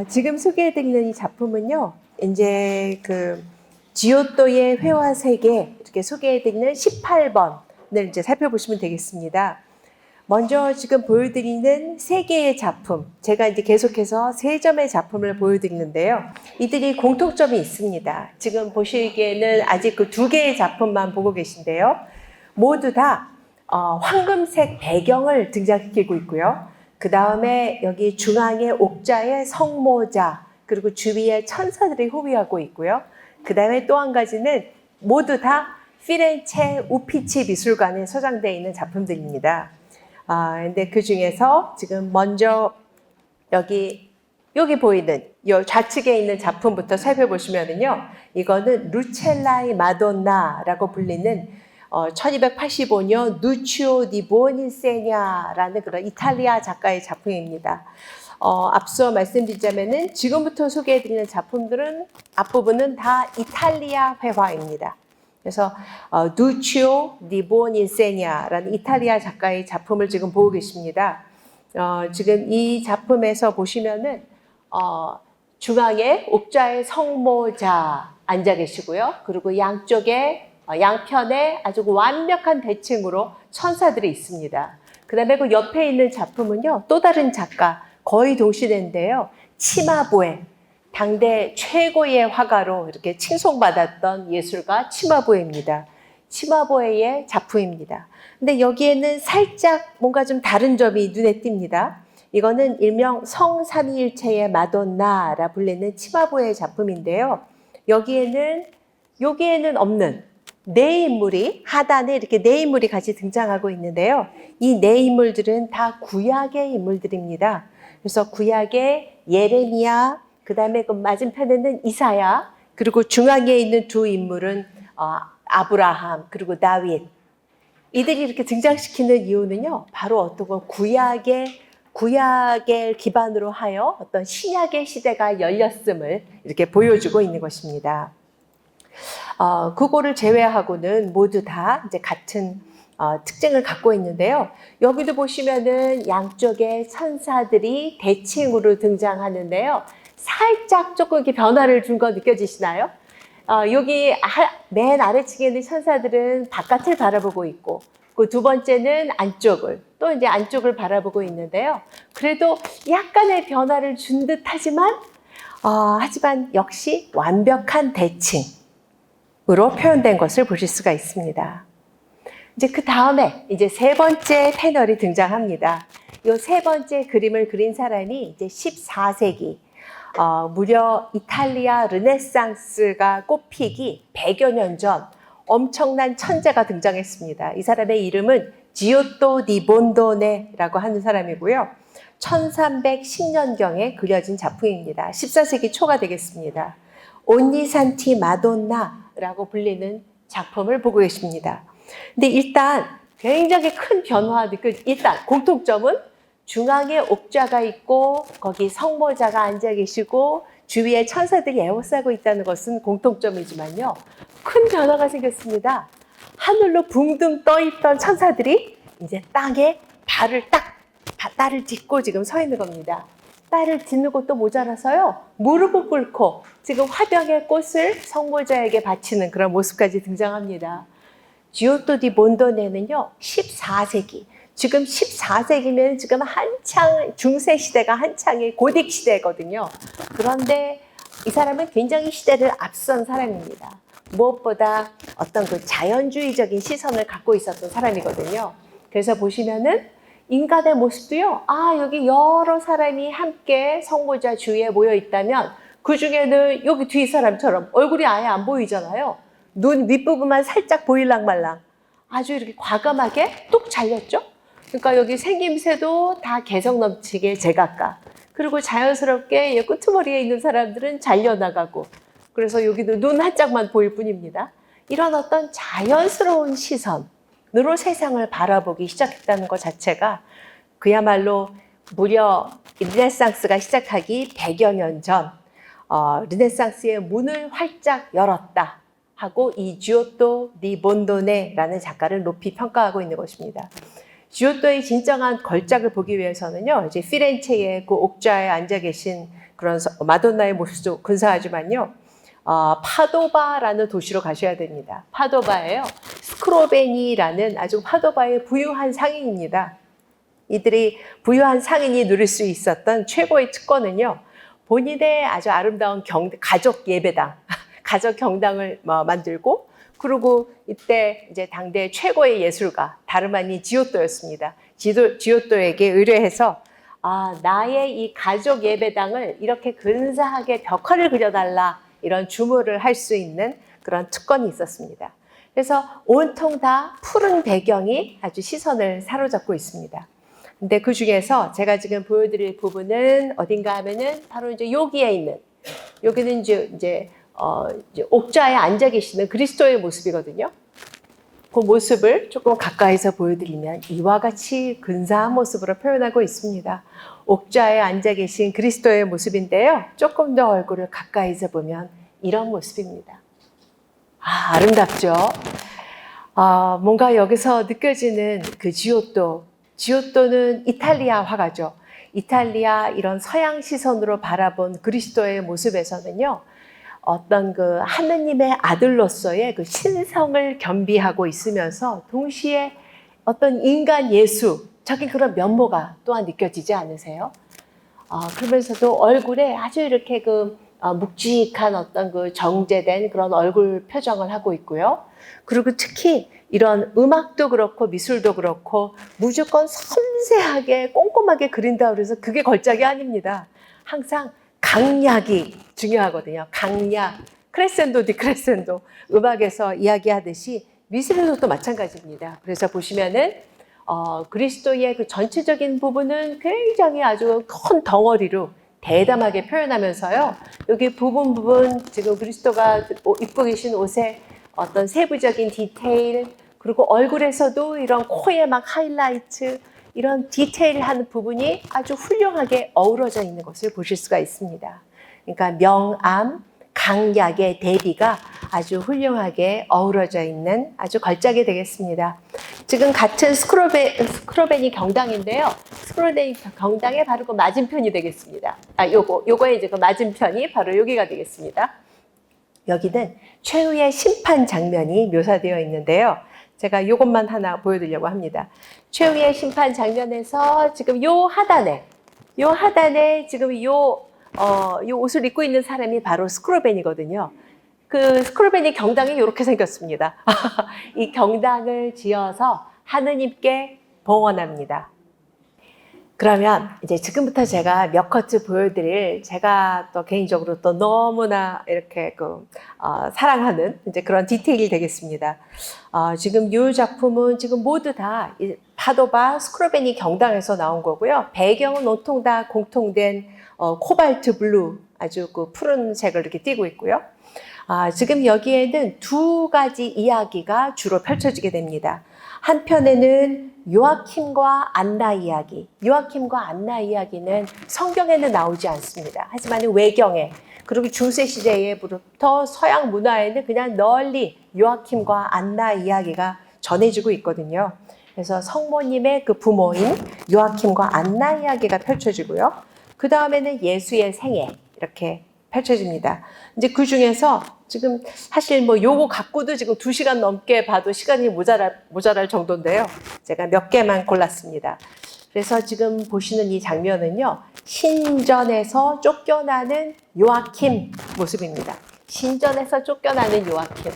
지금 소개해드리는 이 작품은요, 이제 지오토의 회화 세계 이렇게 소개해드리는 18번을 이제 살펴보시면 되겠습니다. 먼저 지금 보여드리는 세 개의 작품, 제가 이제 계속해서 세 점의 작품을 보여드리는데요. 이들이 공통점이 있습니다. 지금 보시기에는 아직 그 두 개의 작품만 보고 계신데요. 모두 다 황금색 배경을 등장시키고 있고요. 그 다음에 여기 중앙에 옥자의 성모자, 그리고 주위에 천사들이 호위하고 있고요. 그 다음에 또 한 가지는 모두 다 피렌체 우피치 미술관에 소장되어 있는 작품들입니다. 근데 그 중에서 지금 먼저 여기 보이는 이 좌측에 있는 작품부터 살펴보시면은요, 이거는 루첼라의 마돈나라고 불리는 1285년 누치오 디 부오니세냐라는 그런 이탈리아 작가의 작품입니다. 앞서 말씀드리자면은 지금부터 소개해드리는 작품들은 앞부분은 다 이탈리아 회화입니다. 그래서 누치오 디 부오니세냐라는 이탈리아 작가의 작품을 지금 보고 계십니다. 지금 이 작품에서 보시면은 중앙에 옥자의 성모자 앉아 계시고요. 그리고 양편에 아주 완벽한 대칭으로 천사들이 있습니다. 그 다음에 그 옆에 있는 작품은요, 또 다른 작가, 거의 동시대인데요. 치마부에, 당대 최고의 화가로 이렇게 칭송받았던 예술가 치마부에입니다. 치마부에의 작품입니다. 근데 여기에는 살짝 뭔가 좀 다른 점이 눈에 띕니다. 이거는 일명 성삼위일체의 마돈나라 불리는 치마부의 작품인데요. 여기에는 없는 네 인물이 하단에 이렇게 네 인물이 같이 등장하고 있는데요. 이 네 인물들은 다 구약의 인물들입니다. 그래서 구약의 예레미야, 그 다음에 그 맞은편에는 이사야, 그리고 중앙에 있는 두 인물은 아브라함, 그리고 다윗. 이들이 이렇게 등장시키는 이유는요, 바로 어떤 구약의 기반으로 하여 어떤 신약의 시대가 열렸음을 이렇게 보여주고 있는 것입니다. 그거를 제외하고는 모두 다 이제 같은 특징을 갖고 있는데요. 여기도 보시면은 양쪽에 천사들이 대칭으로 등장하는데요. 살짝 조금 이렇게 변화를 준 거 느껴지시나요? 여기 맨 아래층에 있는 천사들은 바깥을 바라보고 있고, 그 두 번째는 또 이제 안쪽을 바라보고 있는데요. 그래도 약간의 변화를 준 듯 하지만 역시 완벽한 대칭으로 표현된 것을 보실 수가 있습니다. 이제 그 다음에 이제 세 번째 패널이 등장합니다. 이 세 번째 그림을 그린 사람이 이제 14세기, 무려 이탈리아 르네상스가 꽃피기 100여 년 전 엄청난 천재가 등장했습니다. 이 사람의 이름은 지오토 디 본도네라고 하는 사람이고요. 1310년경에 그려진 작품입니다. 14세기 초가 되겠습니다. 온니산티 마돈나라고 불리는 작품을 보고 계십니다. 근데 일단 굉장히 큰 변화가 일단 공통점은 중앙에 옥자가 있고 거기 성모자가 앉아 계시고 주위에 천사들이 에워싸고 있다는 것은 공통점이지만요, 큰 변화가 생겼습니다. 하늘로 붕둥 떠 있던 천사들이 이제 땅에 발을 딛고 지금 서 있는 겁니다. 발을 딛는 것도 모자라서요, 무릎을 꿇고 지금 화병의 꽃을 성모자에게 바치는 그런 모습까지 등장합니다. 지오토 디 본도네는요, 14세기. 지금 14세기면 지금 한창 중세 시대가 한창의 고딕 시대거든요. 그런데 이 사람은 굉장히 시대를 앞선 사람입니다. 무엇보다 어떤 그 자연주의적인 시선을 갖고 있었던 사람이거든요. 그래서 보시면은 인간의 모습도요, 여기 여러 사람이 함께 성모자 주위에 모여 있다면 그 중에는 여기 뒤 사람처럼 얼굴이 아예 안 보이잖아요. 눈 윗부분만 살짝 보일랑 말랑 아주 이렇게 과감하게 뚝 잘렸죠? 그러니까 여기 생김새도 다 개성 넘치게 제각각. 그리고 자연스럽게 끄트머리에 있는 사람들은 잘려나가고, 그래서 여기도 눈 한 짝만 보일 뿐입니다. 이런 어떤 자연스러운 시선으로 세상을 바라보기 시작했다는 것 자체가 그야말로 무려 르네상스가 시작하기 100여 년 전 르네상스의 문을 활짝 열었다 하고 이 지오토 디 본도네라는 작가를 높이 평가하고 있는 것입니다. 지오토의 진정한 걸작을 보기 위해서는요, 이제 피렌체의 그 옥좌에 앉아 계신 그런 마돈나의 모습도 근사하지만요. 파도바라는 도시로 가셔야 됩니다. 파도바예요. 스크로베니라는 아주 파도바의 부유한 상인입니다. 이들이 부유한 상인이 누릴 수 있었던 최고의 특권은요, 본인의 아주 아름다운 가족 예배당, 가족 경당을 만들고, 그리고 이때 이제 당대 최고의 예술가 다름 아닌 지오토였습니다. 지오토에게 의뢰해서 나의 이 가족 예배당을 이렇게 근사하게 벽화를 그려달라, 이런 주문을 할 수 있는 그런 특권이 있었습니다. 그래서 온통 다 푸른 배경이 아주 시선을 사로잡고 있습니다. 근데 그 중에서 제가 지금 보여드릴 부분은 어딘가 하면은 바로 이제 여기에 있는, 여기는 이제 옥좌에 앉아 계시는 그리스도의 모습이거든요. 그 모습을 조금 가까이서 보여드리면 이와 같이 근사한 모습으로 표현하고 있습니다. 옥좌에 앉아 계신 그리스도의 모습인데요. 조금 더 얼굴을 가까이서 보면 이런 모습입니다. 아름답죠? 뭔가 여기서 느껴지는 그 지오토는 이탈리아 화가죠. 이탈리아 이런 서양 시선으로 바라본 그리스도의 모습에서는요, 어떤 그 하느님의 아들로서의 그 신성을 겸비하고 있으면서 동시에 어떤 인간 예수적인 그런 면모가 또한 느껴지지 않으세요? 그러면서도 얼굴에 아주 이렇게 묵직한 어떤 그 정제된 그런 얼굴 표정을 하고 있고요. 그리고 특히 이런 음악도 그렇고 미술도 그렇고 무조건 섬세하게 꼼꼼하게 그린다 그래서 그게 걸작이 아닙니다. 항상 강약이 중요하거든요. 강약, 크레센도, 디크레센도. 음악에서 이야기하듯이 미술에서도 마찬가지입니다. 그래서 보시면은 그리스도의 그 전체적인 부분은 굉장히 아주 큰 덩어리로 대담하게 표현하면서요. 여기 부분 지금 그리스도가 입고 계신 옷에 어떤 세부적인 디테일, 그리고 얼굴에서도 이런 코에 막 하이라이트, 이런 디테일한 부분이 아주 훌륭하게 어우러져 있는 것을 보실 수가 있습니다. 그러니까 명암, 강약의 대비가 아주 훌륭하게 어우러져 있는 아주 걸작이 되겠습니다. 지금 같은 스크로베니 경당인데요. 스크로베니 경당의 바로 그 맞은편이 되겠습니다. 요거의 이제 그 맞은편이 바로 여기가 되겠습니다. 여기는 최후의 심판 장면이 묘사되어 있는데요. 제가 요것만 하나 보여드리려고 합니다. 최후의 심판 장면에서 지금 요 하단에 지금 요 옷을 입고 있는 사람이 바로 스크로벤이거든요. 그 스크로벤이 경당이 이렇게 생겼습니다. 이 경당을 지어서 하느님께 봉헌합니다. 그러면 이제 지금부터 제가 몇 커트 보여드릴, 제가 또 개인적으로 또 너무나 이렇게 사랑하는 이제 그런 디테일이 되겠습니다. 지금 이 작품은 지금 모두 다 파도바 스크로베니 경당에서 나온 거고요. 배경은 온통 다 공통된 코발트 블루, 아주 그 푸른색을 이렇게 띠고 있고요. 지금 여기에는 두 가지 이야기가 주로 펼쳐지게 됩니다. 한편에는 요아킴과 안나 이야기. 요아킴과 안나 이야기는 성경에는 나오지 않습니다. 하지만 외경에, 그리고 중세 시대에부터 서양 문화에는 그냥 널리 요아킴과 안나 이야기가 전해지고 있거든요. 그래서 성모님의 그 부모인 요아킴과 안나 이야기가 펼쳐지고요. 그 다음에는 예수의 생애, 이렇게 펼쳐집니다. 이제 그 중에서 지금 사실 요거 갖고도 지금 2시간 넘게 봐도 시간이 모자랄 정도인데요. 제가 몇 개만 골랐습니다. 그래서 지금 보시는 이 장면은요, 신전에서 쫓겨나는 요아킴 모습입니다. 신전에서 쫓겨나는 요아킴.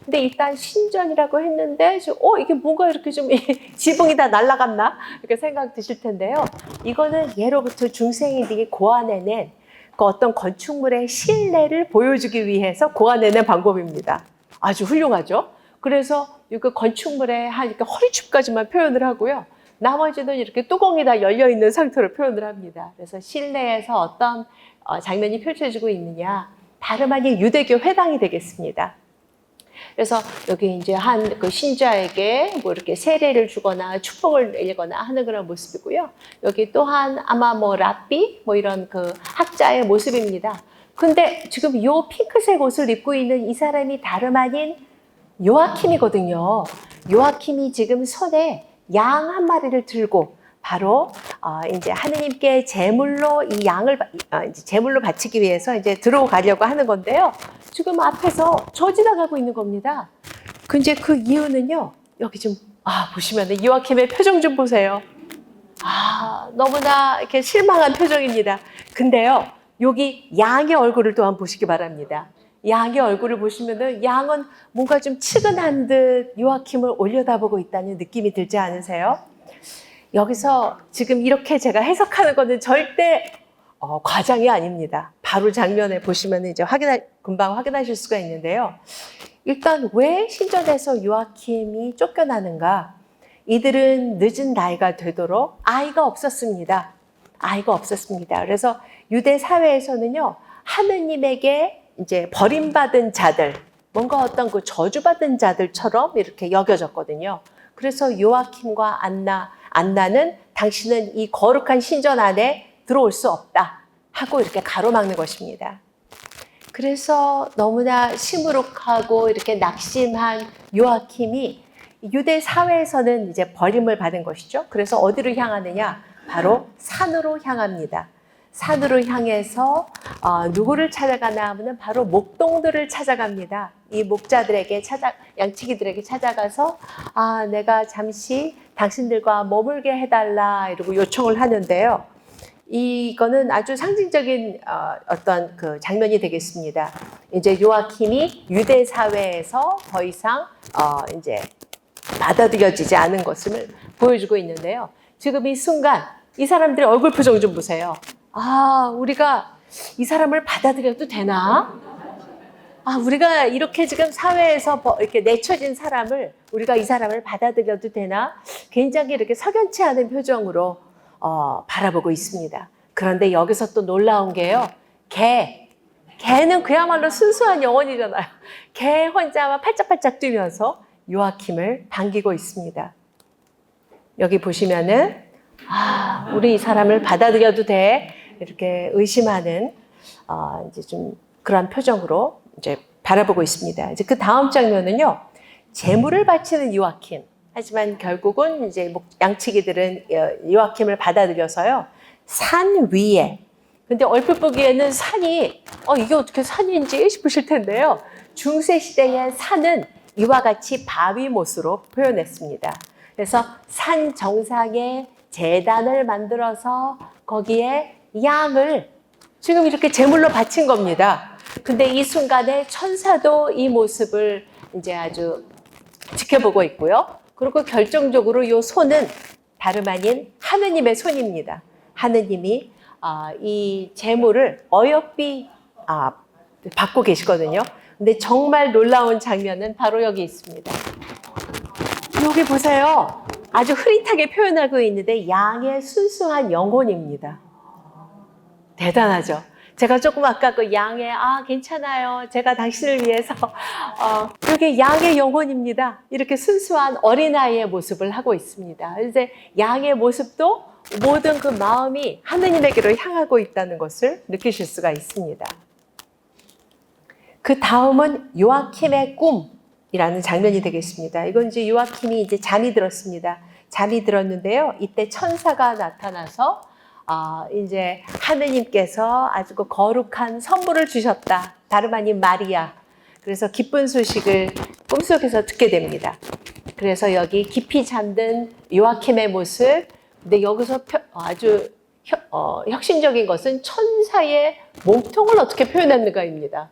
근데 일단 신전이라고 했는데, 이게 뭔가 이렇게 좀 지붕이 다 날아갔나? 이렇게 생각 드실 텐데요. 이거는 예로부터 중세인들이 고안해낸 그 어떤 건축물의 실내를 보여주기 위해서 고안해낸 방법입니다. 아주 훌륭하죠? 그래서 이 건축물의 한 이렇게 허리춤까지만 표현을 하고요. 나머지는 이렇게 뚜껑이 다 열려있는 상태로 표현을 합니다. 그래서 실내에서 어떤 장면이 펼쳐지고 있느냐, 다름 아닌 유대교 회당이 되겠습니다. 그래서 여기 이제 한 그 신자에게 이렇게 세례를 주거나 축복을 내리거나 하는 그런 모습이고요. 여기 또한 아마 랍비 이런 그 학자의 모습입니다. 근데 지금 이 핑크색 옷을 입고 있는 이 사람이 다름 아닌 요아킴이거든요. 요아킴이 지금 손에 양 한 마리를 들고 바로 이제 하느님께 제물로 이 양을 이제 제물로 바치기 위해서 이제 들어가려고 하는 건데요. 지금 앞에서 저 지나가고 있는 겁니다. 근데 그 이유는요. 여기 좀 보시면 요아킴의 표정 좀 보세요. 너무나 이렇게 실망한 표정입니다. 근데요. 여기 양의 얼굴을 또한 보시기 바랍니다. 양의 얼굴을 보시면은 양은 뭔가 좀 측은한 듯 요아킴을 올려다보고 있다는 느낌이 들지 않으세요? 여기서 지금 이렇게 제가 해석하는 것은 절대 과장이 아닙니다. 바로 장면에 보시면 이제 금방 확인하실 수가 있는데요. 일단 왜 신전에서 요아킴이 쫓겨나는가? 이들은 늦은 나이가 되도록 아이가 없었습니다. 그래서 유대 사회에서는요, 하느님에게 이제 버림받은 자들, 뭔가 어떤 그 저주받은 자들처럼 이렇게 여겨졌거든요. 그래서 요아킴과 안나는 당신은 이 거룩한 신전 안에 들어올 수 없다 하고 이렇게 가로막는 것입니다. 그래서 너무나 시무룩하고 이렇게 낙심한 요아킴이 유대 사회에서는 이제 버림을 받은 것이죠. 그래서 어디로 향하느냐? 바로 산으로 향합니다. 산으로 향해서 누구를 찾아가나 하면 바로 목동들을 찾아갑니다. 이 목자들에게 양치기들에게 찾아가서 내가 잠시 당신들과 머물게 해달라 이러고 요청을 하는데요. 이거는 아주 상징적인 어떤 그 장면이 되겠습니다. 이제 요아킴이 유대 사회에서 더 이상 이제 받아들여지지 않은 것을 보여주고 있는데요. 지금 이 순간 이 사람들의 얼굴 표정 좀 보세요. 우리가 이 사람을 받아들여도 되나? 우리가 이렇게 지금 사회에서 이렇게 내쳐진 사람을 우리가 이 사람을 받아들여도 되나? 굉장히 이렇게 석연치 않은 표정으로 바라보고 있습니다. 그런데 여기서 또 놀라운 게요. 개는 그야말로 순수한 영혼이잖아요. 개 혼자만 팔짝팔짝 뛰면서 요아킴을 반기고 있습니다. 여기 보시면은 우리 이 사람을 받아들여도 돼 이렇게 의심하는 이제 좀 그런 표정으로 이제 바라보고 있습니다. 이제 그 다음 장면은요, 제물을 바치는 요아킴. 하지만 결국은 이제 양치기들은 요아킴을 받아들여서요, 산 위에. 근데 얼핏 보기에는 산이 이게 어떻게 산인지 싶으실 텐데요. 중세 시대의 산은 이와 같이 바위 못으로 표현했습니다. 그래서 산 정상에 제단을 만들어서 거기에 양을 지금 이렇게 제물로 바친 겁니다. 근데 이 순간에 천사도 이 모습을 이제 아주 지켜보고 있고요. 그리고 결정적으로 이 손은 다름 아닌 하느님의 손입니다. 하느님이 이 제물을 어여삐 받고 계시거든요. 근데 정말 놀라운 장면은 바로 여기 있습니다. 여기 보세요. 아주 흐릿하게 표현하고 있는데 양의 순수한 영혼입니다. 대단하죠? 제가 조금 아까 그 양의 괜찮아요. 제가 당신을 위해서 이게 양의 영혼입니다. 이렇게 순수한 어린아이의 모습을 하고 있습니다. 이제 양의 모습도 모든 그 마음이 하느님에게로 향하고 있다는 것을 느끼실 수가 있습니다. 그 다음은 요아킴의 꿈이라는 장면이 되겠습니다. 이건 이제 요아킴이 이제 잠이 들었습니다. 잠이 들었는데요. 이때 천사가 나타나서 이제 하느님께서 아주 그 거룩한 선물을 주셨다. 다름 아닌 마리아. 그래서 기쁜 소식을 꿈속에서 듣게 됩니다. 그래서 여기 깊이 잠든 요아킴의 모습. 근데 여기서 아주 혁신적인 것은 천사의 몸통을 어떻게 표현했는가입니다.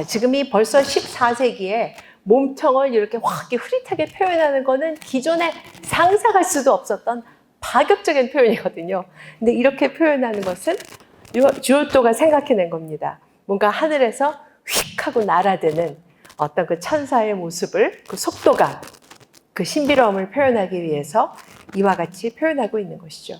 지금이 벌써 14세기에 몸통을 이렇게 확 흐릿하게 표현하는 거는 기존에 상상할 수도 없었던 파격적인 표현이거든요. 근데 이렇게 표현하는 것은 주오또가 생각해낸 겁니다. 뭔가 하늘에서 휙 하고 날아드는 어떤 그 천사의 모습을, 그 속도감, 그 신비로움을 표현하기 위해서 이와 같이 표현하고 있는 것이죠.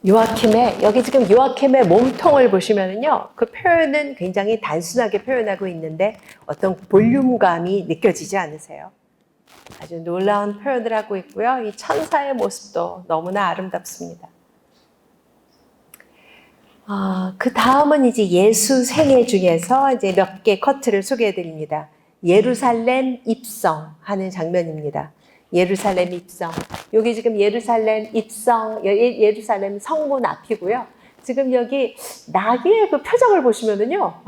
여기 지금 요아킴의 몸통을 보시면은요, 그 표현은 굉장히 단순하게 표현하고 있는데 어떤 볼륨감이 느껴지지 않으세요? 아주 놀라운 표현을 하고 있고요. 이 천사의 모습도 너무나 아름답습니다. 그 다음은 이제 예수 생애 중에서 이제 몇 개 커트를 소개해 드립니다. 예루살렘 입성하는 장면입니다. 예루살렘 입성. 여기 지금 예루살렘 입성, 예루살렘 성문 앞이고요. 지금 여기 나귀의 그 표정을 보시면은요,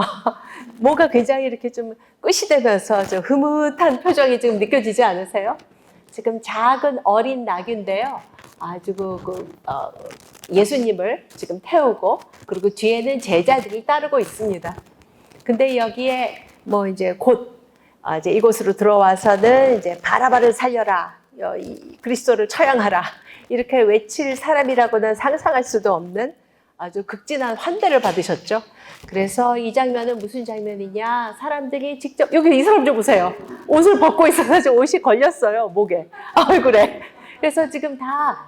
뭐가 굉장히 이렇게 좀 끝이 되면서 좀 흐뭇한 표정이 지금 느껴지지 않으세요? 지금 작은 어린 나귀인데요. 아주 예수님을 지금 태우고, 그리고 뒤에는 제자들이 따르고 있습니다. 근데 여기에 뭐 이제 곧 이제 이곳으로 들어와서는 이제 바라바를 살려라, 그리스도를 처형하라, 이렇게 외칠 사람이라고는 상상할 수도 없는 아주 극진한 환대를 받으셨죠. 그래서 이 장면은 무슨 장면이냐? 사람들이 직접, 여기 이 사람 좀 보세요. 옷을 벗고 있어서 지금 옷이 걸렸어요, 목에, 얼굴에. 그래서 지금 다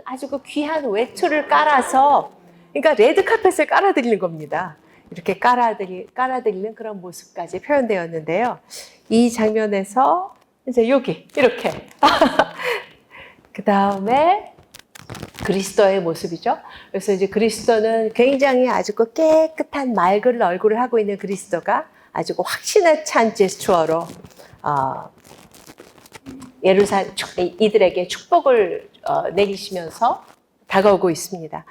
아주 귀한 외투를 깔아서, 그러니까 레드카펫을 깔아드리는 겁니다. 이렇게 깔아드리는 그런 모습까지 표현되었는데요. 이 장면에서 이제 여기 이렇게 그 다음에 그리스도의 모습이죠. 그래서 이제 그리스도는 굉장히 아주 깨끗한 맑은 얼굴을 하고 있는 그리스도가 아주 확신에 찬 제스처로 이들에게 축복을 내리시면서 다가오고 있습니다.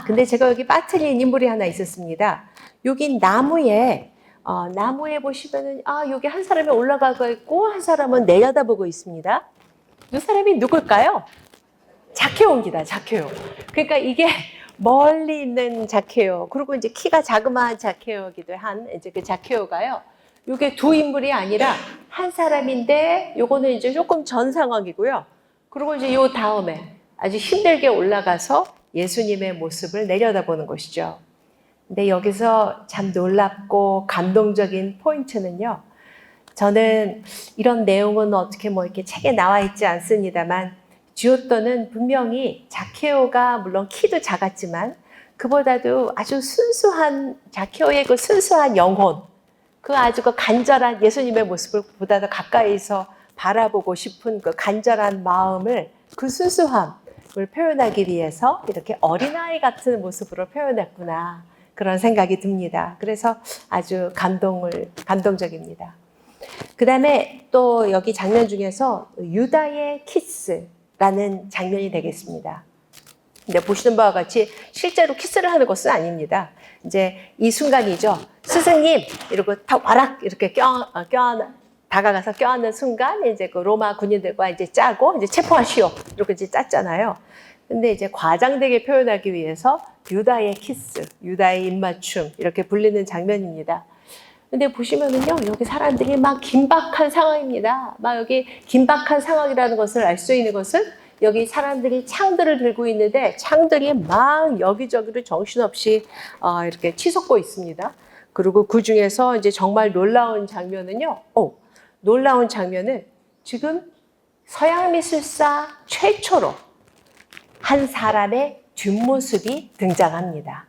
근데 제가 여기 빠뜨린 인물이 하나 있었습니다. 여기 나무에 보시면은 여기 한 사람이 올라가고 있고 한 사람은 내려다보고 있습니다. 이 사람이 누굴까요? 자케오입니다. 자케오. 그러니까 이게 멀리 있는 자케오, 그리고 이제 키가 자그마한 자케오이기도 한 이제 그 자케오가요. 이게 두 인물이 아니라 한 사람인데, 요거는 이제 조금 전 상황이고요. 그리고 이제 요 다음에 아주 힘들게 올라가서 예수님의 모습을 내려다보는 것이죠. 근데 여기서 참 놀랍고 감동적인 포인트는요. 저는 이런 내용은 어떻게 뭐 이렇게 책에 나와 있지 않습니다만, 지오토는 분명히 자케오가 물론 키도 작았지만 그보다도 아주 순수한, 자케오의 그 순수한 영혼, 아주 간절한 예수님의 모습을 보다 더 가까이서 바라보고 싶은 그 간절한 마음을, 그 순수함을 표현하기 위해서 이렇게 어린아이 같은 모습으로 표현했구나, 그런 생각이 듭니다. 그래서 아주 감동적입니다. 그 다음에 또 여기 장면 중에서 유다의 키스라는 장면이 되겠습니다. 근데 보시는 바와 같이 실제로 키스를 하는 것은 아닙니다. 이제 이 순간이죠. 스승님! 이러고 탁 와락! 이렇게 다가가서 껴안는 순간, 이제 그 로마 군인들과 이제 짜고, 이제 체포하시오! 이렇게 이제 짰잖아요. 근데 이제 과장되게 표현하기 위해서 유다의 키스, 유다의 입맞춤, 이렇게 불리는 장면입니다. 근데 보시면은요, 여기 사람들이 막 긴박한 상황입니다. 막 여기 긴박한 상황이라는 것을 알 수 있는 것은, 여기 사람들이 창들을 들고 있는데 창들이 막 여기저기로 정신없이 이렇게 치솟고 있습니다. 그리고 그 중에서 이제 정말 놀라운 장면은요, 놀라운 장면은 지금 서양 미술사 최초로 한 사람의 뒷모습이 등장합니다.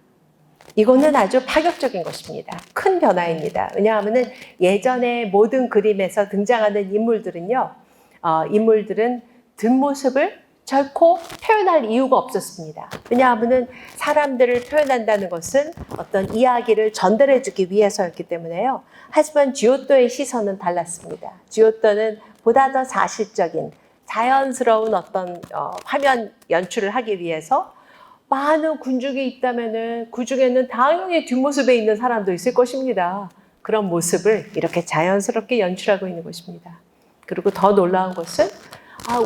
이거는 아주 파격적인 것입니다. 큰 변화입니다. 왜냐하면 예전의 모든 그림에서 등장하는 인물들은 뒷모습을 결코 표현할 이유가 없었습니다. 왜냐하면 사람들을 표현한다는 것은 어떤 이야기를 전달해주기 위해서였기 때문에요. 하지만 지오토의 시선은 달랐습니다. 지오토는 보다 더 사실적인, 자연스러운 어떤 화면 연출을 하기 위해서 많은 군중이 있다면은 그 중에는 당연히 뒷모습에 있는 사람도 있을 것입니다. 그런 모습을 이렇게 자연스럽게 연출하고 있는 것입니다. 그리고 더 놀라운 것은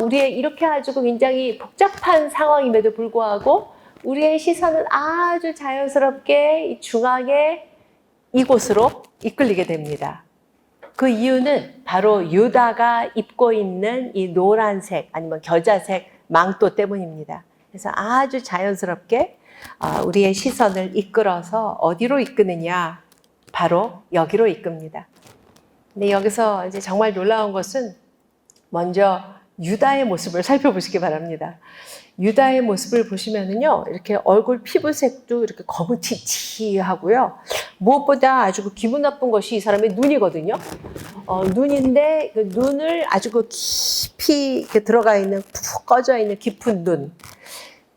우리의 이렇게 아주 굉장히 복잡한 상황임에도 불구하고 우리의 시선은 아주 자연스럽게 이 중앙에 이곳으로 이끌리게 됩니다. 그 이유는 바로 유다가 입고 있는 이 노란색 아니면 겨자색 망토 때문입니다. 그래서 아주 자연스럽게 우리의 시선을 이끌어서 어디로 이끄느냐? 바로 여기로 이끕니다. 근데 여기서 이제 정말 놀라운 것은 먼저 유다의 모습을 살펴보시기 바랍니다. 유다의 모습을 보시면은요, 이렇게 얼굴 피부색도 이렇게 거무치치하고요. 무엇보다 아주 기분 나쁜 것이 이 사람의 눈이거든요. 눈인데 그 눈을 아주 깊이 들어가 있는, 푹 꺼져 있는 깊은 눈.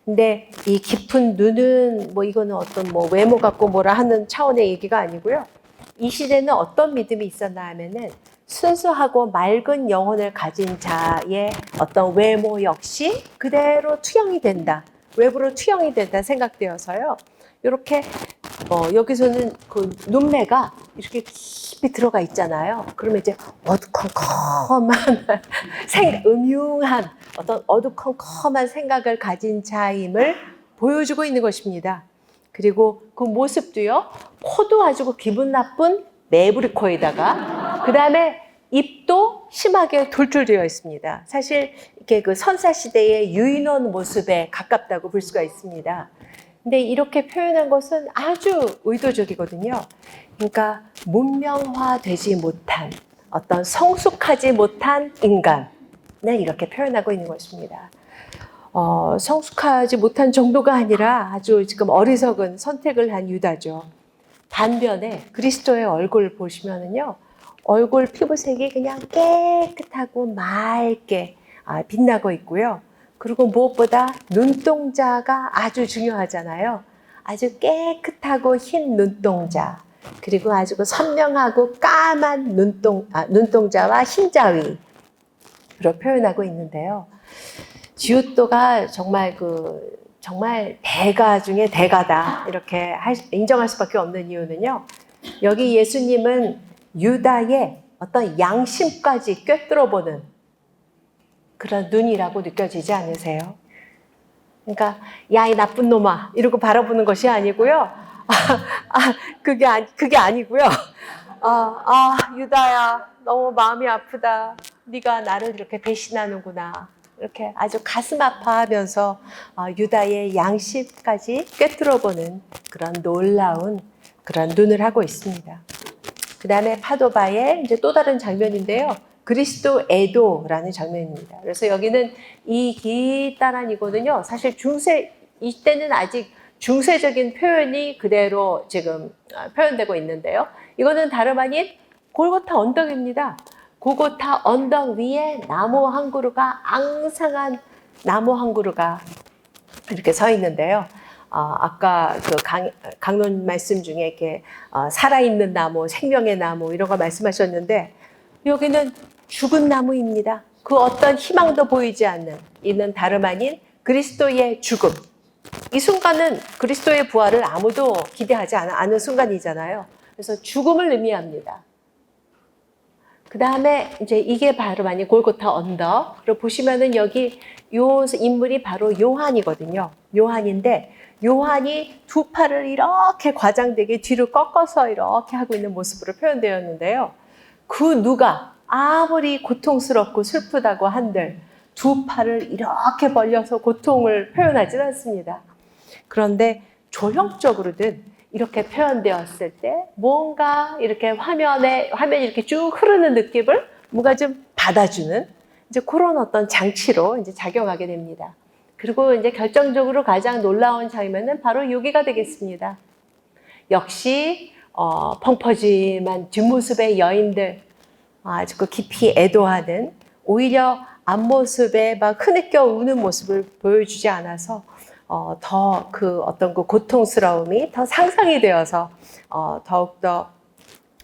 근데 이 깊은 눈은 이거는 어떤 외모 갖고 뭐라 하는 차원의 얘기가 아니고요. 이 시대는 어떤 믿음이 있었나 하면은 순수하고 맑은 영혼을 가진 자의 어떤 외모 역시 그대로 투영이 된다. 외부로 투영이 된다 생각되어서요. 이렇게 여기서는 그 눈매가 이렇게 깊이 들어가 있잖아요. 그러면 이제 어두컴컴한 음흉한 어떤 어두컴컴한 생각을 가진 자임을 보여주고 있는 것입니다. 그리고 그 모습도요. 코도 아주 기분 나쁜 매부리 코에다가 그 다음에 입도 심하게 돌출되어 있습니다. 사실 이렇게 그 선사 시대의 유인원 모습에 가깝다고 볼 수가 있습니다. 근데 이렇게 표현한 것은 아주 의도적이거든요. 그러니까 문명화되지 못한 어떤 성숙하지 못한 인간을 이렇게 표현하고 있는 것입니다. 성숙하지 못한 정도가 아니라 아주 지금 어리석은 선택을 한 유다죠. 반면에 그리스도의 얼굴 보시면은요, 얼굴 피부색이 그냥 깨끗하고 맑게 빛나고 있고요. 그리고 무엇보다 눈동자가 아주 중요하잖아요. 아주 깨끗하고 흰 눈동자, 그리고 아주 선명하고 까만 눈동자와 흰자위로 표현하고 있는데요. 지읒도가 정말 대가 중에 대가다 이렇게 인정할 수밖에 없는 이유는요. 여기 예수님은 유다의 어떤 양심까지 꿰뚫어보는 그런 눈이라고 느껴지지 않으세요? 그러니까 야, 이 나쁜 놈아 이러고 바라보는 것이 아니고요. 그게 아니고요. 유다야 너무 마음이 아프다. 네가 나를 이렇게 배신하는구나. 이렇게 아주 가슴 아파하면서 유다의 양심까지 꿰뚫어보는 그런 놀라운 그런 눈을 하고 있습니다. 그 다음에 파도바의 이제 또 다른 장면인데요. 그리스도 애도라는 장면입니다. 그래서 여기는 이 기따란이거든요. 사실 이때는 아직 중세적인 표현이 그대로 지금 표현되고 있는데요. 이거는 다름 아닌 골고타 언덕입니다. 골고타 언덕 위에 나무 한 그루가 앙상한 나무 한 그루가 이렇게 서 있는데요. 아까 그 강론 말씀 중에 이렇게 살아있는 나무, 생명의 나무 이런 거 말씀하셨는데 여기는 죽은 나무입니다. 그 어떤 희망도 보이지 않는 이는 다름 아닌 그리스도의 죽음. 이 순간은 그리스도의 부활을 아무도 기대하지 않은 순간이잖아요. 그래서 죽음을 의미합니다. 그 다음에 이제 이게 바로 만약 골고타 언덕. 그리고 보시면은 여기 요 인물이 바로 요한이거든요. 요한인데 요한이 두 팔을 이렇게 과장되게 뒤로 꺾어서 이렇게 하고 있는 모습으로 표현되었는데요. 그 누가 아무리 고통스럽고 슬프다고 한들 두 팔을 이렇게 벌려서 고통을 표현하진 않습니다. 그런데 조형적으로든 이렇게 표현되었을 때 뭔가 이렇게 화면이 이렇게 쭉 흐르는 느낌을 뭔가 좀 받아주는 이제 그런 어떤 장치로 이제 작용하게 됩니다. 그리고 이제 결정적으로 가장 놀라운 장면은 바로 여기가 되겠습니다. 역시 펑퍼짐한 뒷모습의 여인들 아주 깊이 애도하는 오히려 앞모습에 막 흐느껴 우는 모습을 보여주지 않아서 더 그 어떤 그 고통스러움이 더 상상이 되어서 더욱더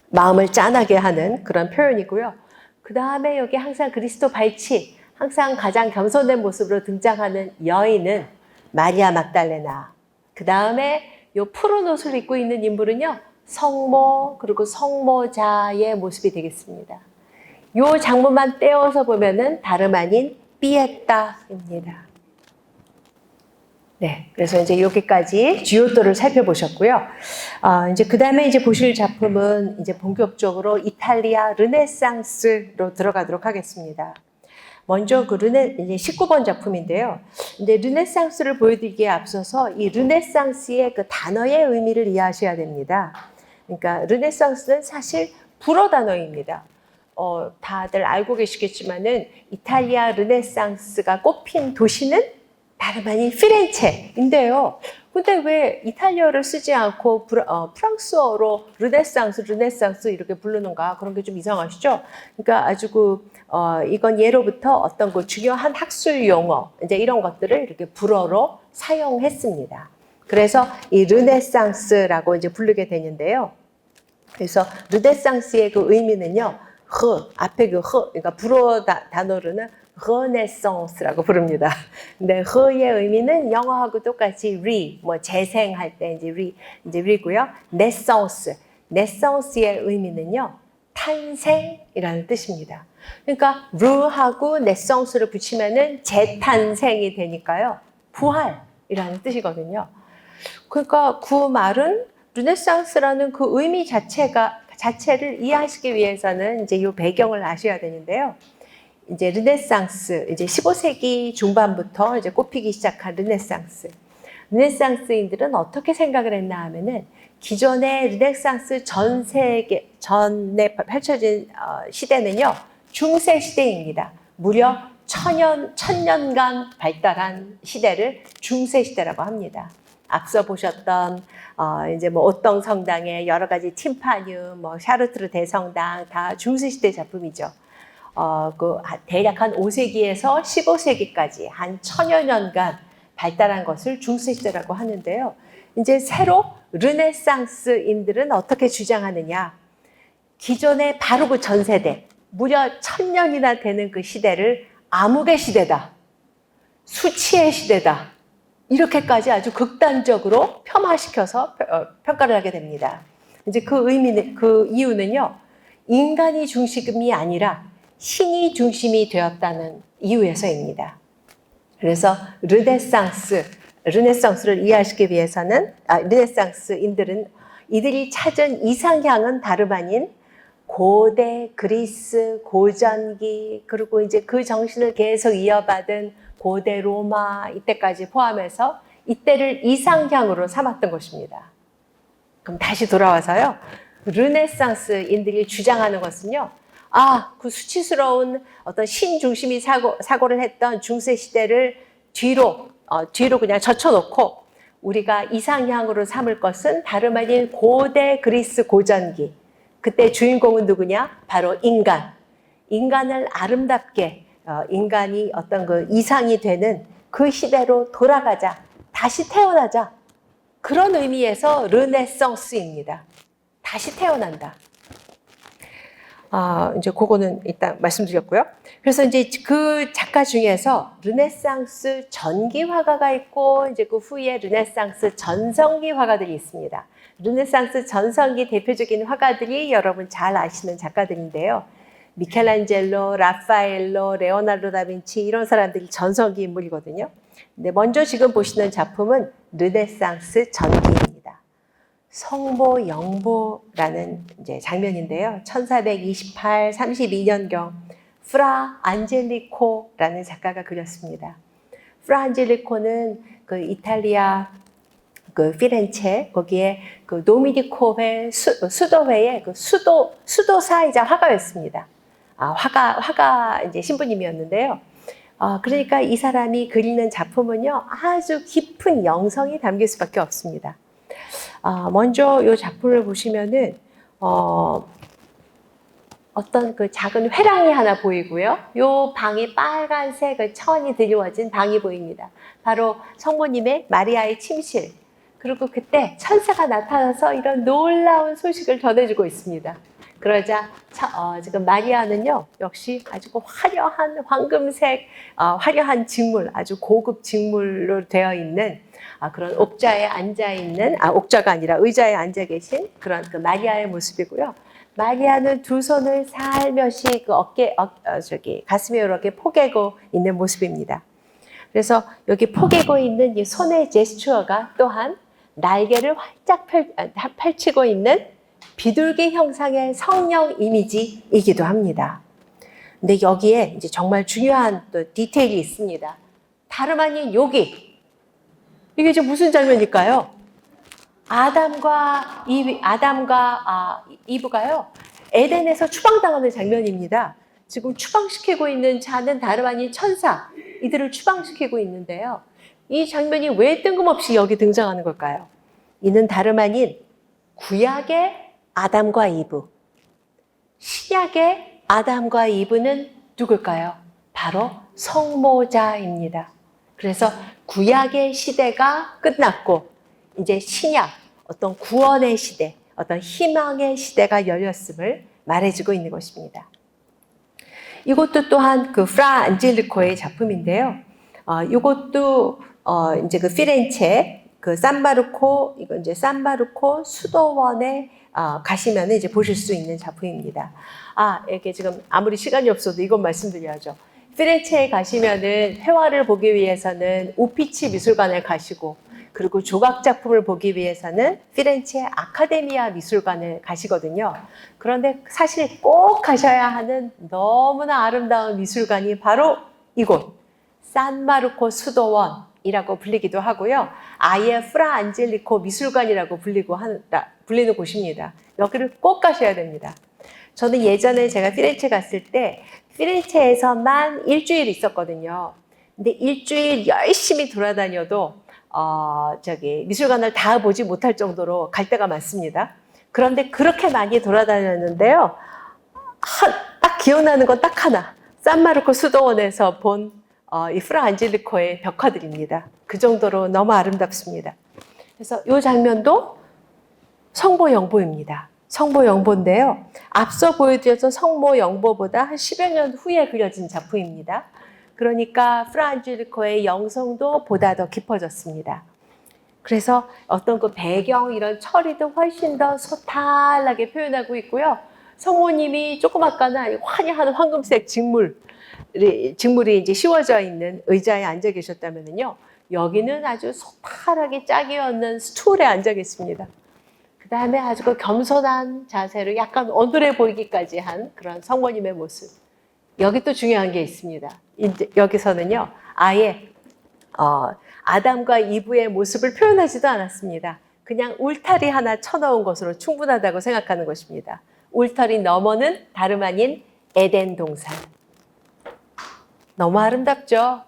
마음을 짠하게 하는 그런 표현이고요. 그 다음에 여기 항상 그리스도 발치, 항상 가장 겸손된 모습으로 등장하는 여인은 마리아 막달레나. 그 다음에 요 푸른 옷을 입고 있는 인물은요, 성모 그리고 성모자의 모습이 되겠습니다. 요 장면만 떼어서 보면은 다름 아닌 피에타입니다. 네, 그래서 이제 여기까지 지오토를 살펴보셨고요. 이제 그 다음에 이제 보실 작품은 이제 본격적으로 이탈리아 르네상스로 들어가도록 하겠습니다. 먼저 그 이제 19번 작품인데요. 근데 르네상스를 보여드리기에 앞서서 이 르네상스의 그 단어의 의미를 이해하셔야 됩니다. 그러니까 르네상스는 사실 불어 단어입니다. 다들 알고 계시겠지만은 이탈리아 르네상스가 꼽힌 도시는 다름 아닌 피렌체인데요. 근데 왜 이탈리아를 쓰지 않고 프랑스어로 르네상스 이렇게 부르는가? 그런 게 좀 이상하시죠? 그러니까 아주 이건 예로부터 어떤 그 중요한 학술 용어, 이제 이런 것들을 이렇게 불어로 사용했습니다. 그래서 이 르네상스라고 이제 부르게 되는데요. 그래서 르네상스의 그 의미는요, 앞에 그 그러니까 불어 단어로는 르네상스라고 부릅니다. 근데 의 의미는 영어하고 똑같이 뭐 재생할 때 이제 리고요. 네상스의 의미는요. 탄생이라는 뜻입니다. 그러니까 르하고 네상스를 붙이면은 재탄생이 되니까요. 부활이라는 뜻이거든요. 그러니까 그 말은 르네상스라는 그 의미 자체를 이해하시기 위해서는 이제 이 배경을 아셔야 되는데요. 이제 르네상스, 이제 15세기 중반부터 이제 꼽히기 시작한 르네상스인들은 어떻게 생각을 했나 하면은 기존의 르네상스 전에 펼쳐진 시대는요, 중세 시대입니다. 무려 천년간 발달한 시대를 중세 시대라고 합니다. 앞서 보셨던 이제 뭐 오똥 성당의 여러 가지 팀파늄, 뭐 샤르트르 대성당 다 중세 시대 작품이죠. 대략 한 5세기에서 15세기까지 한 1000여 년간 발달한 것을 중세 시대라고 하는데요. 이제 새로 르네상스인들은 어떻게 주장하느냐? 기존의 바로 그 전세대, 무려 1000년이나 되는 그 시대를 암흑의 시대다, 수치의 시대다, 이렇게까지 아주 극단적으로 폄하시켜서 평가를 하게 됩니다. 이제 그 이유는요, 인간이 중심이 아니라 신이 중심이 되었다는 이유에서입니다. 그래서 르네상스를 이해하시기 위해서는, 르네상스인들은 이들이 찾은 이상향은 다름 아닌 고대 그리스, 고전기, 그리고 이제 그 정신을 계속 이어받은 고대 로마, 이때까지 포함해서 이때를 이상향으로 삼았던 것입니다. 그럼 다시 돌아와서요. 르네상스인들이 주장하는 것은요. 그 수치스러운 어떤 신 중심이 사고를 했던 중세 시대를 뒤로 그냥 젖혀놓고 우리가 이상향으로 삼을 것은 다름 아닌 고대 그리스 고전기. 그때 주인공은 누구냐? 바로 인간을 아름답게 인간이 어떤 그 이상이 되는 그 시대로 돌아가자. 다시 태어나자. 그런 의미에서 르네상스입니다. 다시 태어난다. 이제 그거는 일단 말씀드렸고요. 그래서 이제 그 작가 중에서 르네상스 전기 화가가 있고 이제 그 후에 르네상스 전성기 화가들이 있습니다. 르네상스 전성기 대표적인 화가들이 여러분 잘 아시는 작가들인데요. 미켈란젤로, 라파엘로, 레오나르도 다빈치 이런 사람들이 전성기 인물이거든요. 근데 먼저 지금 보시는 작품은 르네상스 전기입니다. 성보 영보라는 이제 장면인데요. 1428, 32년경 프라 안젤리코라는 작가가 그렸습니다. 프라 안젤리코는 그 이탈리아 그 피렌체 거기에 그 도미니코회 수도회의 그 수도사이자 화가였습니다. 화가 이제 신부님이었는데요. 그러니까 이 사람이 그리는 작품은요 아주 깊은 영성이 담길 수밖에 없습니다. 먼저 이 작품을 보시면은 어떤 그 작은 회랑이 하나 보이고요. 요 방이 빨간색 그 천이 드리워진 방이 보입니다. 바로 성모님의 마리아의 침실. 그리고 그때 천사가 나타나서 이런 놀라운 소식을 전해주고 있습니다. 그러자 지금 마리아는요 역시 아주 화려한 황금색 화려한 직물, 아주 고급 직물로 되어 있는 그런 옥자에 앉아 있는 옥자가 아니라 의자에 앉아 계신 그런 그 마리아의 모습이고요. 마리아는 두 손을 살며시 그 가슴에 이렇게 포개고 있는 모습입니다. 그래서 여기 포개고 있는 이 손의 제스처가 또한 날개를 활짝 펼치고 있는 비둘기 형상의 성령 이미지이기도 합니다. 근데 여기에 이제 정말 중요한 또 디테일이 있습니다. 다름 아닌 이게 이제 무슨 장면일까요? 아담과 이브가요 에덴에서 추방당하는 장면입니다. 지금 추방시키고 있는 자는 다름 아닌 천사, 이들을 추방시키고 있는데요. 이 장면이 왜 뜬금없이 여기 등장하는 걸까요? 이는 다름 아닌 구약의 아담과 이브, 신약의 아담과 이브는 누굴까요? 바로 성모자입니다. 그래서 구약의 시대가 끝났고 이제 신약, 어떤 구원의 시대, 어떤 희망의 시대가 열렸음을 말해주고 있는 것입니다. 이것도 또한 그 프라 안젤리코의 작품인데요. 이것도 이제 그 피렌체 그 산마르코 이거 이제 산마르코 수도원에 가시면은 이제 보실 수 있는 작품입니다. 이게 지금 아무리 시간이 없어도 이건 말씀드려야죠. 피렌체에 가시면은 회화를 보기 위해서는 우피치 미술관에 가시고, 그리고 조각 작품을 보기 위해서는 피렌체 아카데미아 미술관에 가시거든요. 그런데 사실 꼭 가셔야 하는 너무나 아름다운 미술관이 바로 이곳 산마르코 수도원이라고 불리기도 하고요. 아예 프라 안젤리코 미술관이라고 불리는 곳입니다. 여기를 꼭 가셔야 됩니다. 저는 예전에 제가 피렌체 갔을 때 피렌체에서만 일주일 있었거든요. 근데 일주일 열심히 돌아다녀도 미술관을 다 보지 못할 정도로 갈 데가 많습니다. 그런데 그렇게 많이 돌아다녔는데요. 딱 기억나는 건 딱 하나. 산마르코 수도원에서 본 이 프라 안젤리코의 벽화들입니다. 그 정도로 너무 아름답습니다. 그래서 이 장면도 성모영보입니다. 성모영보인데요. 앞서 보여드렸던 성모영보보다 한 10여 년 후에 그려진 작품입니다. 그러니까 프라 안젤리코의 영성도 보다 더 깊어졌습니다. 그래서 어떤 그 배경 이런 처리도 훨씬 더 소탈하게 표현하고 있고요. 성모님이 조금 아까는 환희하는 황금색 직물이 이제 씌워져 있는 의자에 앉아 계셨다면요. 여기는 아주 소탈하게 짝이 없는 스툴에 앉아 계십니다. 그 다음에 아주 그 겸손한 자세로 약간 어눌해 보이기까지 한 그런 성모님의 모습. 여기 또 중요한 게 있습니다. 이제 여기서는요, 아예 아담과 이브의 모습을 표현하지도 않았습니다. 그냥 울타리 하나 쳐놓은 것으로 충분하다고 생각하는 것입니다. 울타리 너머는 다름 아닌 에덴 동산. 너무 아름답죠?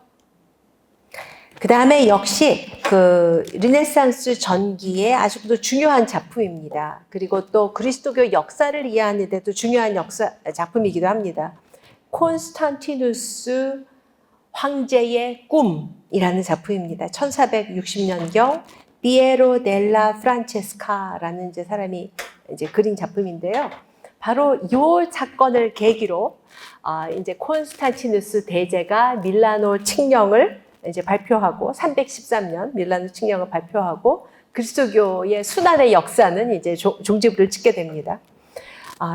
그 다음에 역시 그 르네상스 전기의 아주도 중요한 작품입니다. 그리고 또 그리스도교 역사를 이해하는 데도 중요한 작품이기도 합니다. 콘스탄티누스 황제의 꿈이라는 작품입니다. 1460년경 피에로 델라 프란체스카라는 이제 사람이 이제 그린 작품인데요. 바로 이 사건을 계기로 이제 콘스탄티누스 대제가 밀라노 칙령을 이제 발표하고 313년 밀라노 칙령을 발표하고 그리스도교의 순환의 역사는 이제 종지부를 찍게 됩니다.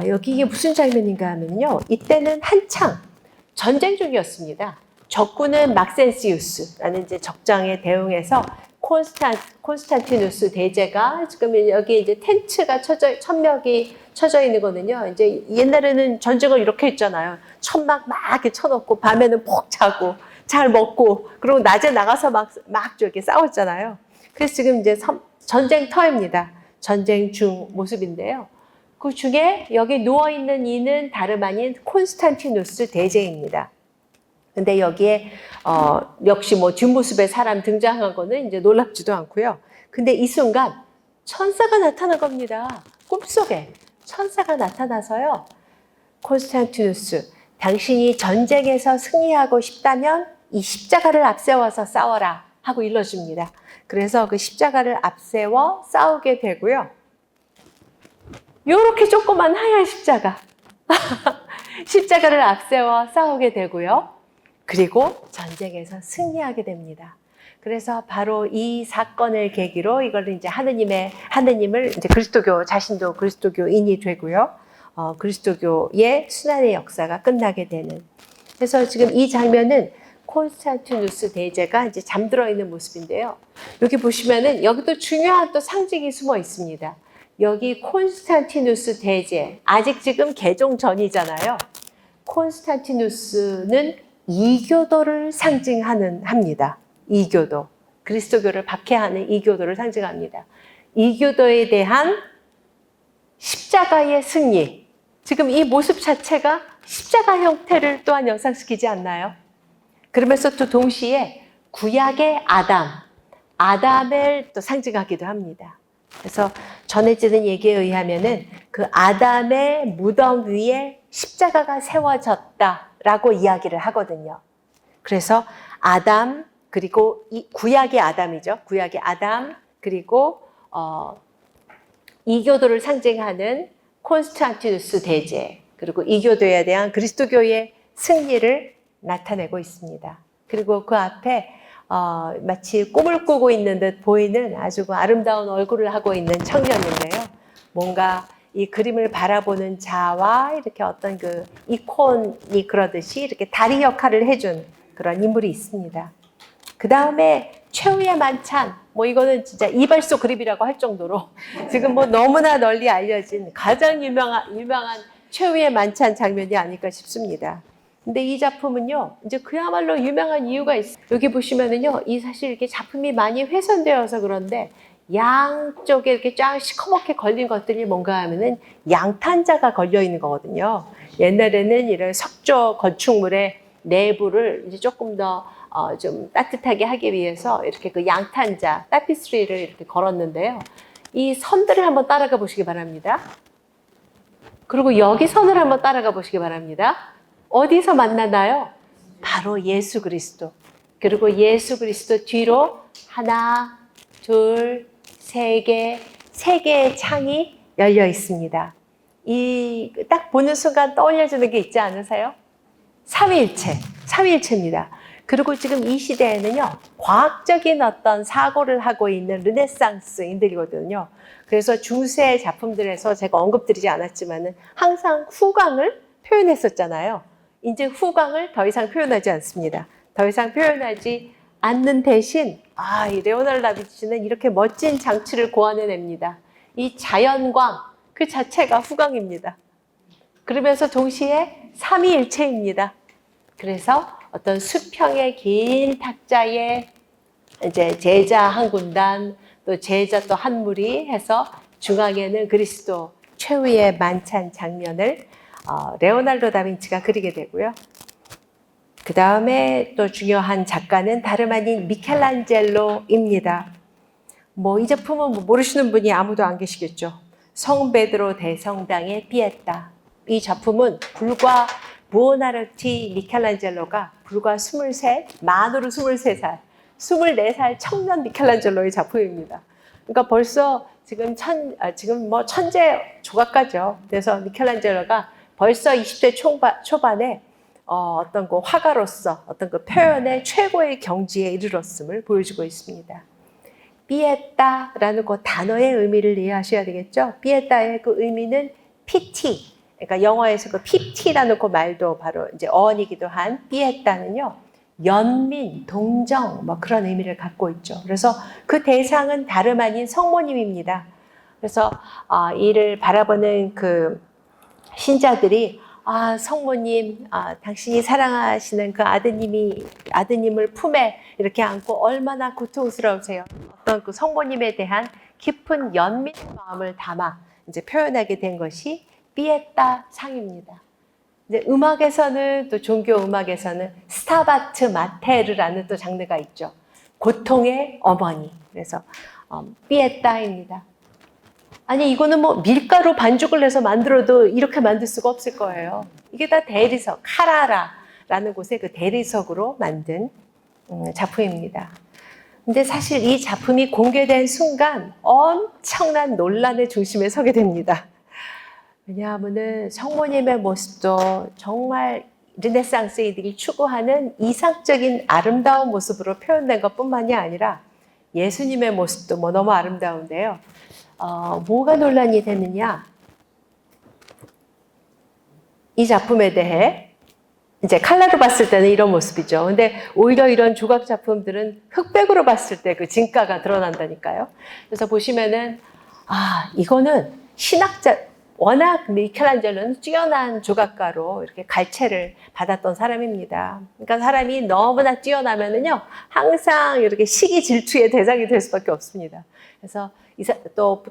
여기 이게 무슨 장면인가 하면요. 이때는 한창 전쟁 중이었습니다. 적군은 막센시우스라는 이제 적장에 대응해서 콘스탄티누스 대제가 지금 여기 이제 텐트가 천막이 쳐져 있는 거는요. 이제 옛날에는 전쟁을 이렇게 했잖아요. 천막 막 이렇게 쳐놓고 밤에는 푹 자고 잘 먹고 그리고 낮에 나가서 막 이렇게 싸웠잖아요. 그래서 지금 이제 전쟁터입니다. 전쟁 중 모습인데요. 그 중에 여기 누워 있는 이는 다름 아닌 콘스탄티누스 대제입니다. 근데 여기에 역시 뭐 뒷모습의 사람 등장한 거는 이제 놀랍지도 않고요. 근데 이 순간 천사가 나타난 겁니다. 꿈속에 천사가 나타나서요. 콘스탄티누스, 당신이 전쟁에서 승리하고 싶다면 이 십자가를 앞세워서 싸워라 하고 일러줍니다. 그래서 그 십자가를 앞세워 싸우게 되고요. 요렇게 조그만 하얀 십자가. 십자가를 앞세워 싸우게 되고요. 그리고 전쟁에서 승리하게 됩니다. 그래서 바로 이 사건을 계기로 이걸 이제 하느님을 이제 그리스도교 자신도 그리스도교인이 되고요. 그리스도교의 순환의 역사가 끝나게 되는. 그래서 지금 이 장면은 콘스탄티누스 대제가 이제 잠들어 있는 모습인데요. 여기 보시면은 여기도 중요한 또 상징이 숨어 있습니다. 여기 콘스탄티누스 대제, 아직 지금 개종 전이잖아요. 콘스탄티누스는 이교도를 합니다. 이교도. 그리스도교를 박해하는 이교도를 상징합니다. 이교도에 대한 십자가의 승리. 지금 이 모습 자체가 십자가 형태를 또한 연상시키지 않나요? 그러면서 또 동시에 구약의 아담을 또 상징하기도 합니다. 그래서 전해지는 얘기에 의하면은 그 아담의 무덤 위에 십자가가 세워졌다라고 이야기를 하거든요. 그래서 아담, 그리고 이 구약의 아담이죠. 구약의 아담, 그리고 이교도를 상징하는 콘스탄티누스 대제, 그리고 이교도에 대한 그리스도교의 승리를 나타내고 있습니다. 그리고 그 앞에 마치 꿈을 꾸고 있는 듯 보이는 아주 아름다운 얼굴을 하고 있는 청년인데요. 뭔가 이 그림을 바라보는 자와 이렇게 어떤 그 이콘이 그러듯이 이렇게 다리 역할을 해준 그런 인물이 있습니다. 그 다음에 최후의 만찬, 이거는 진짜 이발소 그림이라고 할 정도로 지금 너무나 널리 알려진 가장 유명한 최후의 만찬 장면이 아닐까 싶습니다. 근데 이 작품은요, 이제 그야말로 유명한 이유가 있어요. 여기 보시면은요, 이 사실 이렇게 작품이 많이 훼손되어서 그런데 양쪽에 이렇게 쫙 시커멓게 걸린 것들이 뭔가 하면은 양탄자가 걸려 있는 거거든요. 옛날에는 이런 석조 건축물의 내부를 이제 조금 더 좀 따뜻하게 하기 위해서 이렇게 그 양탄자, 타피스트리를 이렇게 걸었는데요. 이 선들을 한번 따라가 보시기 바랍니다. 그리고 여기 선을 한번 따라가 보시기 바랍니다. 어디서 만나나요? 바로 예수 그리스도. 그리고 예수 그리스도 뒤로 하나, 둘, 세 개의 창이 열려 있습니다. 이 딱 보는 순간 떠올려지는 게 있지 않으세요? 삼위일체입니다. 그리고 지금 이 시대에는요, 과학적인 어떤 사고를 하고 있는 르네상스인들이거든요. 그래서 중세 작품들에서 제가 언급드리지 않았지만은 항상 후광을 표현했었잖아요. 이제 후광을 더 이상 표현하지 않습니다. 더 이상 표현하지 않는 대신, 이 레오나르도 다빈치는 이렇게 멋진 장치를 고안해냅니다. 이 자연광 그 자체가 후광입니다. 그러면서 동시에 삼위일체입니다. 그래서 어떤 수평의 긴 탁자에 이제 제자 한 군단, 또 제자 또 한 무리 해서 중앙에는 그리스도 최후의 만찬 장면을 레오나르도 다빈치가 그리게 되고요. 그 다음에 또 중요한 작가는 다름 아닌 미켈란젤로입니다. 이 작품은 모르시는 분이 아무도 안 계시겠죠. 성 베드로 대성당의 피에타. 이 작품은 불과 부오나르티 미켈란젤로가 불과 23, 만으로 23살, 24살 청년 미켈란젤로의 작품입니다. 그러니까 벌써 지금 천재 조각가죠. 그래서 미켈란젤로가 벌써 20대 초반에 어떤 그 화가로서 어떤 그 표현의 최고의 경지에 이르렀음을 보여주고 있습니다. 피에타라는 그 단어의 의미를 이해하셔야 되겠죠. 피에타의 그 의미는 피티, 그러니까 영어에서 그 피티라는 그 말도 바로 이제 어원이기도 한 피에타는요, 연민, 동정 그런 의미를 갖고 있죠. 그래서 그 대상은 다름 아닌 성모님입니다. 그래서 이를 바라보는 그 신자들이 성모님, 당신이 사랑하시는 그 아드님을 품에 이렇게 안고 얼마나 고통스러우세요. 어떤 그 성모님에 대한 깊은 연민의 마음을 담아 이제 표현하게 된 것이 피에타 상입니다. 이제 음악에서는 또 종교 음악에서는 스타바트 마테르라는 또 장르가 있죠. 고통의 어머니. 그래서 피에타입니다. 아니 이거는 밀가루 반죽을 해서 만들어도 이렇게 만들 수가 없을 거예요. 이게 다 대리석, 카라라라는 곳의 그 대리석으로 만든 작품입니다. 근데 사실 이 작품이 공개된 순간 엄청난 논란의 중심에 서게 됩니다. 왜냐하면은 성모님의 모습도 정말 르네상스인들이 추구하는 이상적인 아름다운 모습으로 표현된 것뿐만이 아니라 예수님의 모습도 너무 아름다운데요. 뭐가 논란이 되느냐? 이 작품에 대해 이제 칼라로 봤을 때는 이런 모습이죠. 근데 오히려 이런 조각 작품들은 흑백으로 봤을 때 그 진가가 드러난다니까요. 그래서 보시면은 이거는 워낙 미켈란젤로는 뛰어난 조각가로 이렇게 갈채를 받았던 사람입니다. 그러니까 사람이 너무나 뛰어나면은요, 항상 이렇게 시기 질투의 대상이 될 수밖에 없습니다. 그래서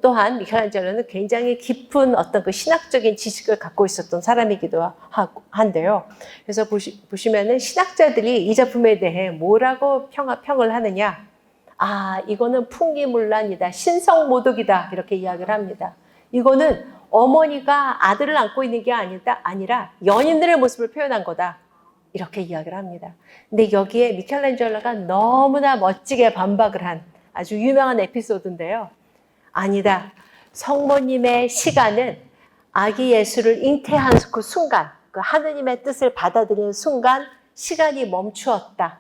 또한 미켈란젤로는 굉장히 깊은 어떤 그 신학적인 지식을 갖고 있었던 사람이기도 한데요. 그래서 보시면은 신학자들이 이 작품에 대해 뭐라고 평을 하느냐? 이거는 풍기문란이다, 신성모독이다 이렇게 이야기를 합니다. 이거는 어머니가 아들을 안고 있는 게 아니라 연인들의 모습을 표현한 거다. 이렇게 이야기를 합니다. 근데 여기에 미켈란젤로가 너무나 멋지게 반박을 한 아주 유명한 에피소드인데요. 아니다. 성모님의 시간은 아기 예수를 잉태한 그 순간, 그 하느님의 뜻을 받아들이는 순간 시간이 멈추었다.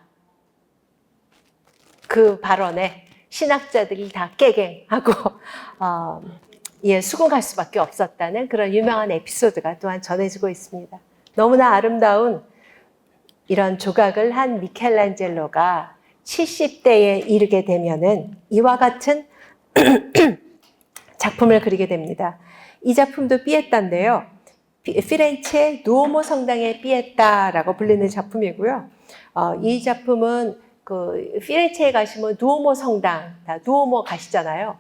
그 발언에 신학자들이 다 깨갱하고 수긍할 수밖에 없었다는 그런 유명한 에피소드가 또한 전해지고 있습니다. 너무나 아름다운 이런 조각을 한 미켈란젤로가 70대에 이르게 되면은 이와 같은 작품을 그리게 됩니다. 이 작품도 피에타인데요. 피렌체 누오모 성당의 피에타라고 불리는 작품이고요. 이 작품은 그 피렌체에 가시면 누오모 성당, 다 누오모 가시잖아요.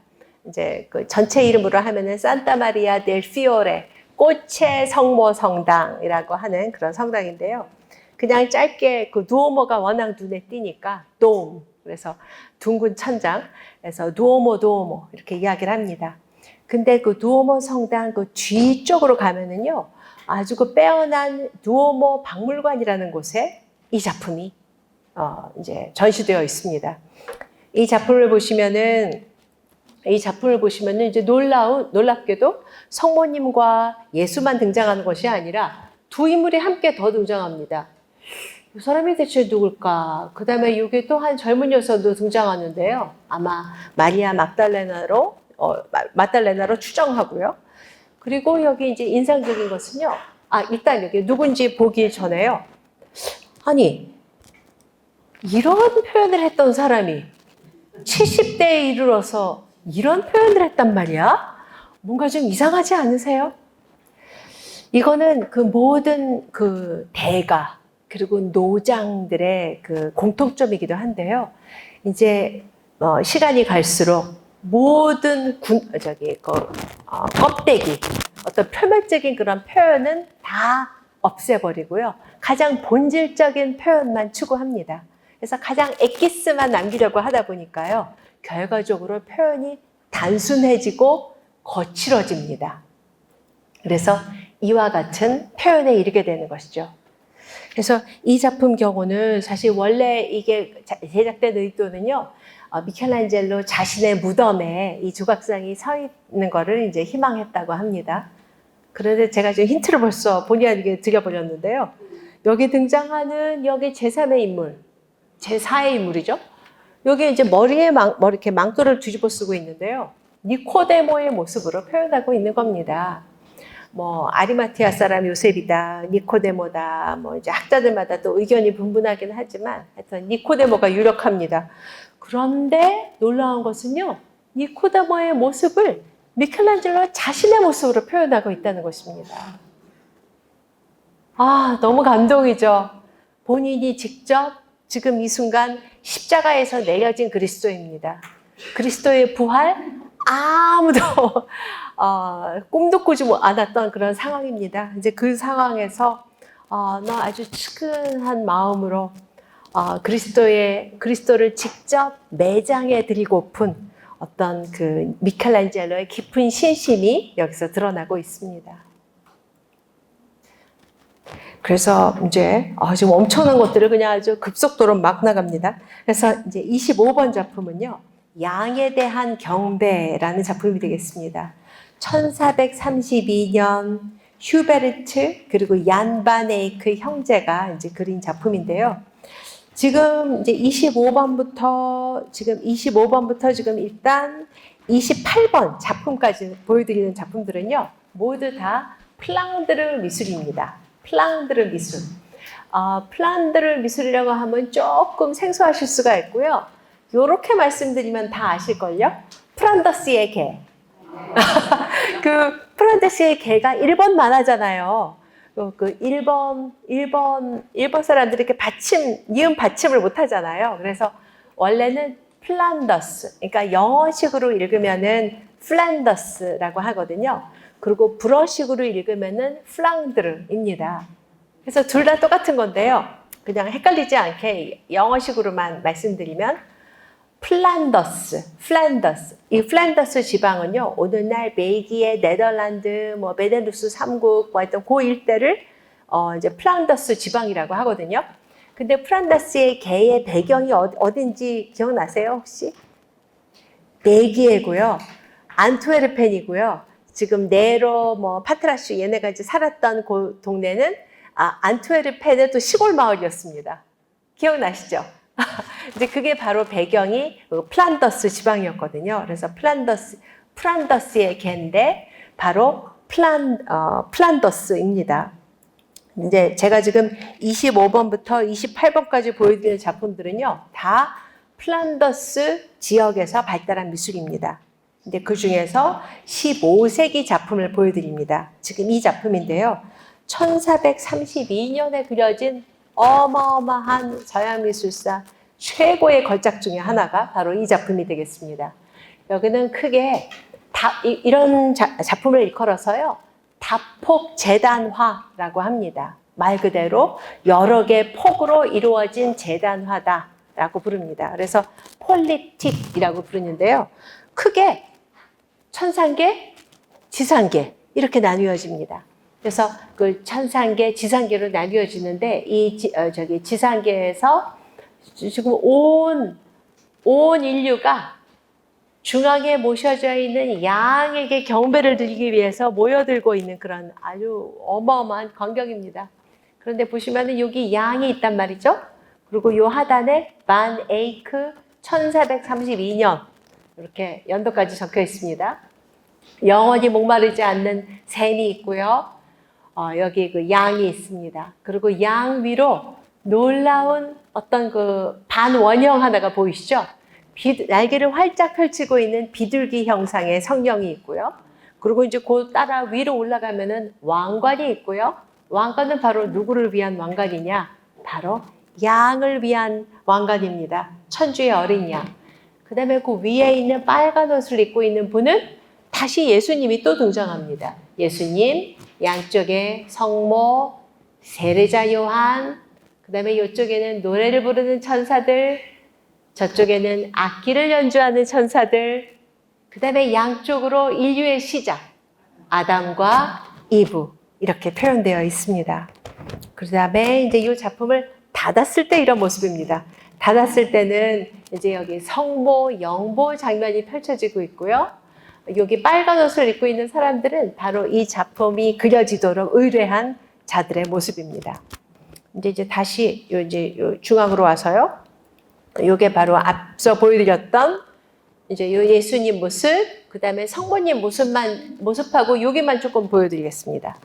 이제 그 전체 이름으로 하면은 산타 마리아 델 피오레, 꽃의 성모 성당이라고 하는 그런 성당인데요. 그냥 짧게 그 누오모가 워낙 눈에 띄니까 돔, 그래서 둥근 천장, 그래서 누오모 이렇게 이야기를 합니다. 근데 그 누오모 성당 그 뒤쪽으로 가면은요, 아주 그 빼어난 누오모 박물관이라는 곳에 이 작품이 이제 전시되어 있습니다. 이 작품을 보시면은 이제 놀랍게도 성모님과 예수만 등장하는 것이 아니라 두 인물이 함께 더 등장합니다. 이 사람이 대체 누굴까? 그 다음에 여기 또 한 젊은 여성도 등장하는데요. 아마 마리아 막달레나로 추정하고요. 그리고 여기 이제 인상적인 것은요. 일단 여기 누군지 보기 전에요. 아니, 이런 표현을 했던 사람이 70대에 이르러서 이런 표현을 했단 말이야? 뭔가 좀 이상하지 않으세요? 이거는 그 모든 그 대가 그리고 노장들의 그 공통점이기도 한데요. 이제 시간이 갈수록 모든 껍데기, 어떤 표면적인 그런 표현은 다 없애버리고요. 가장 본질적인 표현만 추구합니다. 그래서 가장 엑기스만 남기려고 하다 보니까요. 결과적으로 표현이 단순해지고 거칠어집니다. 그래서 이와 같은 표현에 이르게 되는 것이죠. 그래서 이 작품 경우는 사실 원래 이게 제작된 의도는요, 미켈란젤로 자신의 무덤에 이 조각상이 서 있는 것을 이제 희망했다고 합니다. 그런데 제가 지금 힌트를 벌써 본의 아니게 드려버렸는데요. 여기 등장하는 여기 제3의 인물, 제4의 인물이죠. 여기 이제 머리에 이렇게 망토를 뒤집어 쓰고 있는데요. 니코데모의 모습으로 표현하고 있는 겁니다. 뭐 아리마티아 사람 요셉이다, 니코데모다, 뭐 이제 학자들마다 또 의견이 분분하긴 하지만 하여튼 니코데모가 유력합니다. 그런데 놀라운 것은요, 니코데모의 모습을 미켈란젤로 자신의 모습으로 표현하고 있다는 것입니다. 너무 감동이죠. 본인이 직접 지금 이 순간 십자가에서 내려진 그리스도입니다. 그리스도의 부활, 아무도 꿈도 꾸지 않았던 그런 상황입니다. 이제 그 상황에서 너 아주 측은한 마음으로 그리스도를 직접 매장해 드리고픈 어떤 그 미켈란젤로의 깊은 신심이 여기서 드러나고 있습니다. 그래서 이제 지금 엄청난 것들을 그냥 아주 급속도로 막 나갑니다. 그래서 이제 25번 작품은요, 양에 대한 경배라는 작품이 되겠습니다. 1432년 휴베르트 그리고 얀 바네이크 형제가 이제 그린 작품인데요. 지금 이제 25번부터 지금 일단 28번 작품까지 보여드리는 작품들은요, 모두 다 플랑드르 미술입니다. 플랑드르 미술. 플랑드르 미술이라고 하면 조금 생소하실 수가 있고요. 요렇게 말씀드리면 다 아실걸요? 프란더스의 개. 그 프란더스의 개가 일본 만화잖아요. 그 일본 사람들이 이렇게 니은 받침을 못 하잖아요. 그래서 원래는 플란더스, 그러니까 영어식으로 읽으면은 플란더스라고 하거든요. 그리고 불어식으로 읽으면은 플랑드르입니다. 그래서 둘 다 똑같은 건데요. 그냥 헷갈리지 않게 영어식으로만 말씀드리면 플란더스. 이 플란더스 지방은요, 오늘날 벨기에, 네덜란드, 뭐 베네루스 3국, 뭐 하여튼 그 일대를 이제 플란더스 지방이라고 하거든요. 근데 플란더스의 개의 배경이 어딘지 기억나세요, 혹시? 벨기에고요. 안트웨르펜이고요. 지금 네로, 파트라슈 얘네가 이제 살았던 그 동네는 안트웨르펜은 또 시골 마을이었습니다. 기억나시죠? 이제 그게 바로 배경이 플란더스 지방이었거든요. 그래서 플란더스의 개인데 바로 플란더스입니다. 이제 제가 지금 25번부터 28번까지 보여드리는 작품들은요, 다 플란더스 지역에서 발달한 미술입니다. 근데 그 중에서 15세기 작품을 보여드립니다. 지금 이 작품인데요. 1432년에 그려진 어마어마한 서양 미술사 최고의 걸작 중에 하나가 바로 이 작품이 되겠습니다. 여기는 크게 이런 작품을 일컬어서요, 다폭 재단화라고 합니다. 말 그대로 여러 개의 폭으로 이루어진 재단화다라고 부릅니다. 그래서 폴립틱이라고 부르는데요. 크게 천상계, 지상계 이렇게 나뉘어집니다. 그래서 그 천상계, 지상계로 나뉘어지는데 이 지상계에서 지금 온 인류가 중앙에 모셔져 있는 양에게 경배를 드리기 위해서 모여들고 있는 그런 아주 어마어마한 광경입니다. 그런데 보시면은 여기 양이 있단 말이죠. 그리고 요 하단에 반 에이크 1432년 이렇게 연도까지 적혀 있습니다. 영원히 목마르지 않는 샘이 있고요. 여기 그 양이 있습니다. 그리고 양 위로 놀라운 어떤 그 반원형 하나가 보이시죠? 날개를 활짝 펼치고 있는 비둘기 형상의 성령이 있고요. 그리고 이제 그 따라 위로 올라가면은 왕관이 있고요. 왕관은 바로 누구를 위한 왕관이냐? 바로 양을 위한 왕관입니다. 천주의 어린 양. 그 다음에 그 위에 있는 빨간 옷을 입고 있는 분은 다시 예수님이 또 등장합니다. 예수님, 양쪽에 성모, 세례자 요한, 그 다음에 이쪽에는 노래를 부르는 천사들, 저쪽에는 악기를 연주하는 천사들, 그 다음에 양쪽으로 인류의 시작, 아담과 이브 이렇게 표현되어 있습니다. 그 다음에 이제 이 작품을 닫았을 때 이런 모습입니다. 닫았을 때는 이제 여기 성모, 영모 장면이 펼쳐지고 있고요. 여기 빨간 옷을 입고 있는 사람들은 바로 이 작품이 그려지도록 의뢰한 자들의 모습입니다. 이제 다시 요 중앙으로 와서요. 요게 바로 앞서 보여드렸던 이제 요 예수님 모습, 그 다음에 성모님 모습하고 여기만 조금 보여드리겠습니다.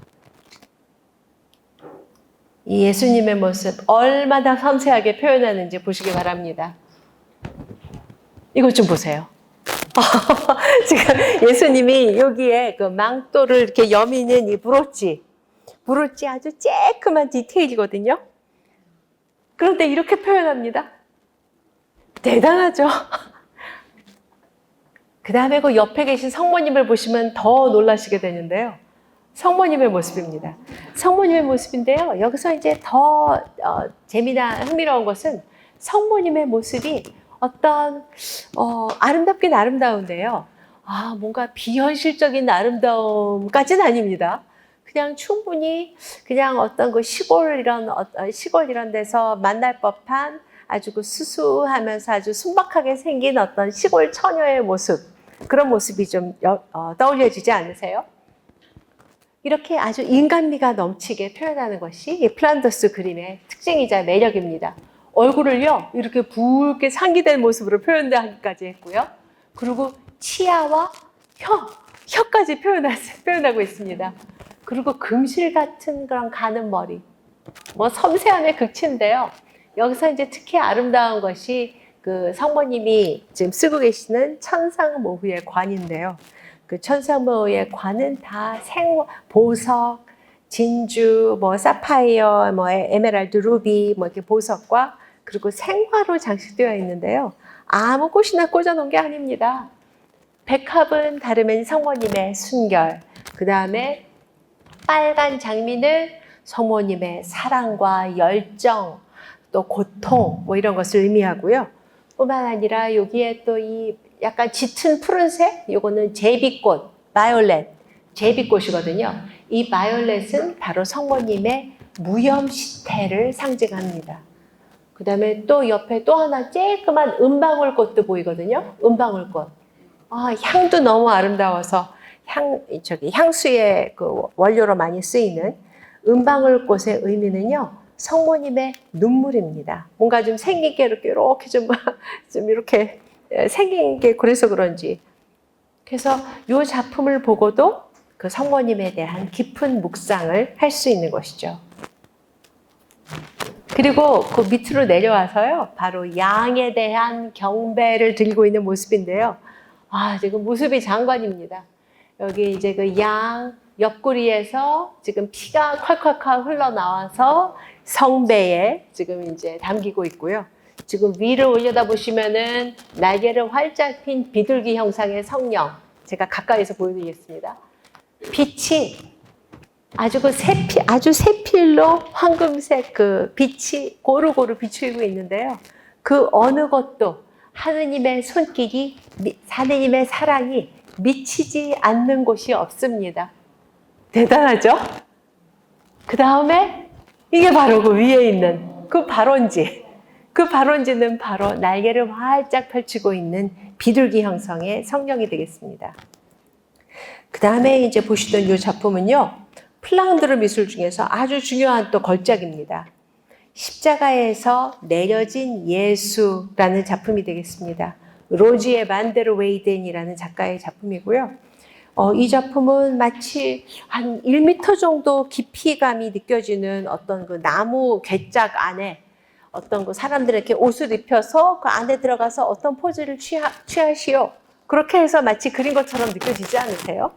이 예수님의 모습 얼마나 섬세하게 표현하는지 보시기 바랍니다. 이것 좀 보세요. 지금 예수님이 여기에 그 망토를 이렇게 여미는 이 브로치 아주 쬐끔한 디테일이거든요. 그런데 이렇게 표현합니다. 대단하죠? 그 다음에 그 옆에 계신 성모님을 보시면 더 놀라시게 되는데요. 성모님의 모습입니다. 성모님의 모습인데요. 여기서 이제 더 재미나 흥미로운 것은 성모님의 모습이 어떤 아름답긴 아름다운데요. 뭔가 비현실적인 아름다움까지는 아닙니다. 그냥 충분히 그냥 어떤 그 시골 이런 데서 만날 법한 아주 그 수수하면서 아주 순박하게 생긴 어떤 시골 처녀의 모습, 그런 모습이 좀 떠올려지지 않으세요? 이렇게 아주 인간미가 넘치게 표현하는 것이 이 플란더스 그림의 특징이자 매력입니다. 얼굴을요, 이렇게 붉게 상기된 모습으로 표현하기까지 했고요. 그리고 치아와 혀까지 표현하고 있습니다. 그리고 금실 같은 그런 가는 머리. 섬세함의 극치인데요. 여기서 이제 특히 아름다운 것이 그 성모님이 지금 쓰고 계시는 천상모후의 관인데요. 그 천상모후의 관은 다 보석, 진주, 사파이어, 에메랄드, 루비, 이렇게 보석과 그리고 생화로 장식되어 있는데요. 아무 곳이나 꽂아놓은 게 아닙니다. 백합은 다르면 성모님의 순결, 그 다음에 빨간 장미는 성모님의 사랑과 열정, 또 고통, 이런 것을 의미하고요. 뿐만 아니라 여기에 또 이 약간 짙은 푸른색, 요거는 제비꽃, 바이올렛, 제비꽃이거든요. 이 바이올렛은 바로 성모님의 무염시태를 상징합니다. 그 다음에 또 옆에 또 하나 쬐끄만 은방울꽃도 보이거든요. 은방울꽃. 향도 너무 아름다워서 향수의 그 원료로 많이 쓰이는 은방울꽃의 의미는요, 성모님의 눈물입니다. 뭔가 좀 생긴 게 이렇게 좀 이렇게 생긴 게 그래서 그런지. 그래서 이 작품을 보고도 그 성모님에 대한 깊은 묵상을 할 수 있는 것이죠. 그리고 그 밑으로 내려와서요, 바로 양에 대한 경배를 들고 있는 모습인데요. 지금 모습이 장관입니다. 여기 이제 그 양 옆구리에서 지금 피가 콸콸콸 흘러나와서 성배에 지금 이제 담기고 있고요. 지금 위를 올려다 보시면은 날개를 활짝 핀 비둘기 형상의 성령, 제가 가까이서 보여드리겠습니다. 빛이 아주 세필로 황금색 그 빛이 고루고루 비추고 있는데요. 그 어느 것도 하느님의 손길이, 하느님의 사랑이 미치지 않는 곳이 없습니다. 대단하죠? 그 다음에 이게 바로 그 위에 있는 그 발원지. 그 발원지는 바로 날개를 활짝 펼치고 있는 비둘기 형성의 성령이 되겠습니다. 그 다음에 이제 보시던 이 작품은요, 플랑드르 미술 중에서 아주 중요한 또 걸작입니다. 십자가에서 내려진 예수라는 작품이 되겠습니다. 로지에 만데르 웨이덴이라는 작가의 작품이고요. 이 작품은 마치 한 1m 정도 깊이감이 느껴지는 어떤 그 나무 괴짝 안에 어떤 그 사람들이 이렇게 옷을 입혀서 그 안에 들어가서 어떤 포즈를 취하시오. 그렇게 해서 마치 그린 것처럼 느껴지지 않으세요?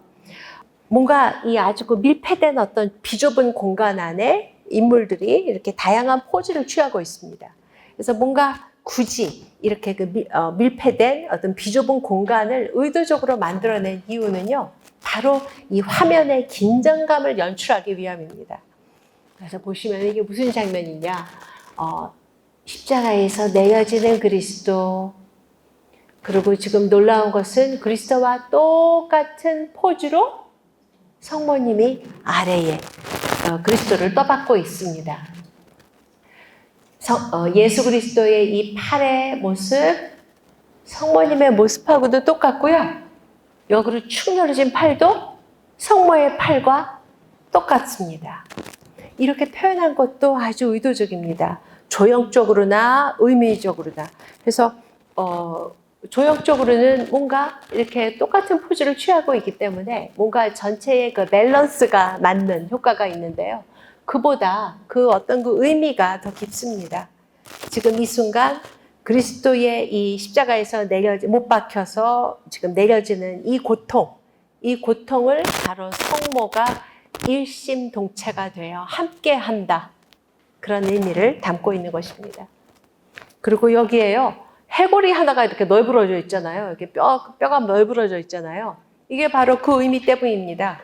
뭔가 이 아주 그 밀폐된 어떤 비좁은 공간 안에 인물들이 이렇게 다양한 포즈를 취하고 있습니다. 그래서 뭔가 굳이 이렇게 그 밀폐된 어떤 비좁은 공간을 의도적으로 만들어낸 이유는요, 바로 이 화면의 긴장감을 연출하기 위함입니다. 그래서 보시면 이게 무슨 장면이냐, 십자가에서 내려지는 그리스도, 그리고 지금 놀라운 것은 그리스도와 똑같은 포즈로 성모님이 아래에 그리스도를 떠받고 있습니다. 예수 그리스도의 이 팔의 모습, 성모님의 모습하고도 똑같고요. 여기로 축 늘어진 팔도 성모의 팔과 똑같습니다. 이렇게 표현한 것도 아주 의도적입니다. 조형적으로나 의미적으로나. 그래서 조형적으로는 뭔가 이렇게 똑같은 포즈를 취하고 있기 때문에 뭔가 전체의 그 밸런스가 맞는 효과가 있는데요. 그보다 그 어떤 그 의미가 더 깊습니다. 지금 이 순간 그리스도의 이 십자가에서 못 박혀서 지금 내려지는 이 고통을 바로 성모가 일심동체가 되어 함께 한다. 그런 의미를 담고 있는 것입니다. 그리고 여기에요, 해골이 하나가 이렇게 널브러져 있잖아요. 이렇게 뼈가 널브러져 있잖아요. 이게 바로 그 의미 때문입니다.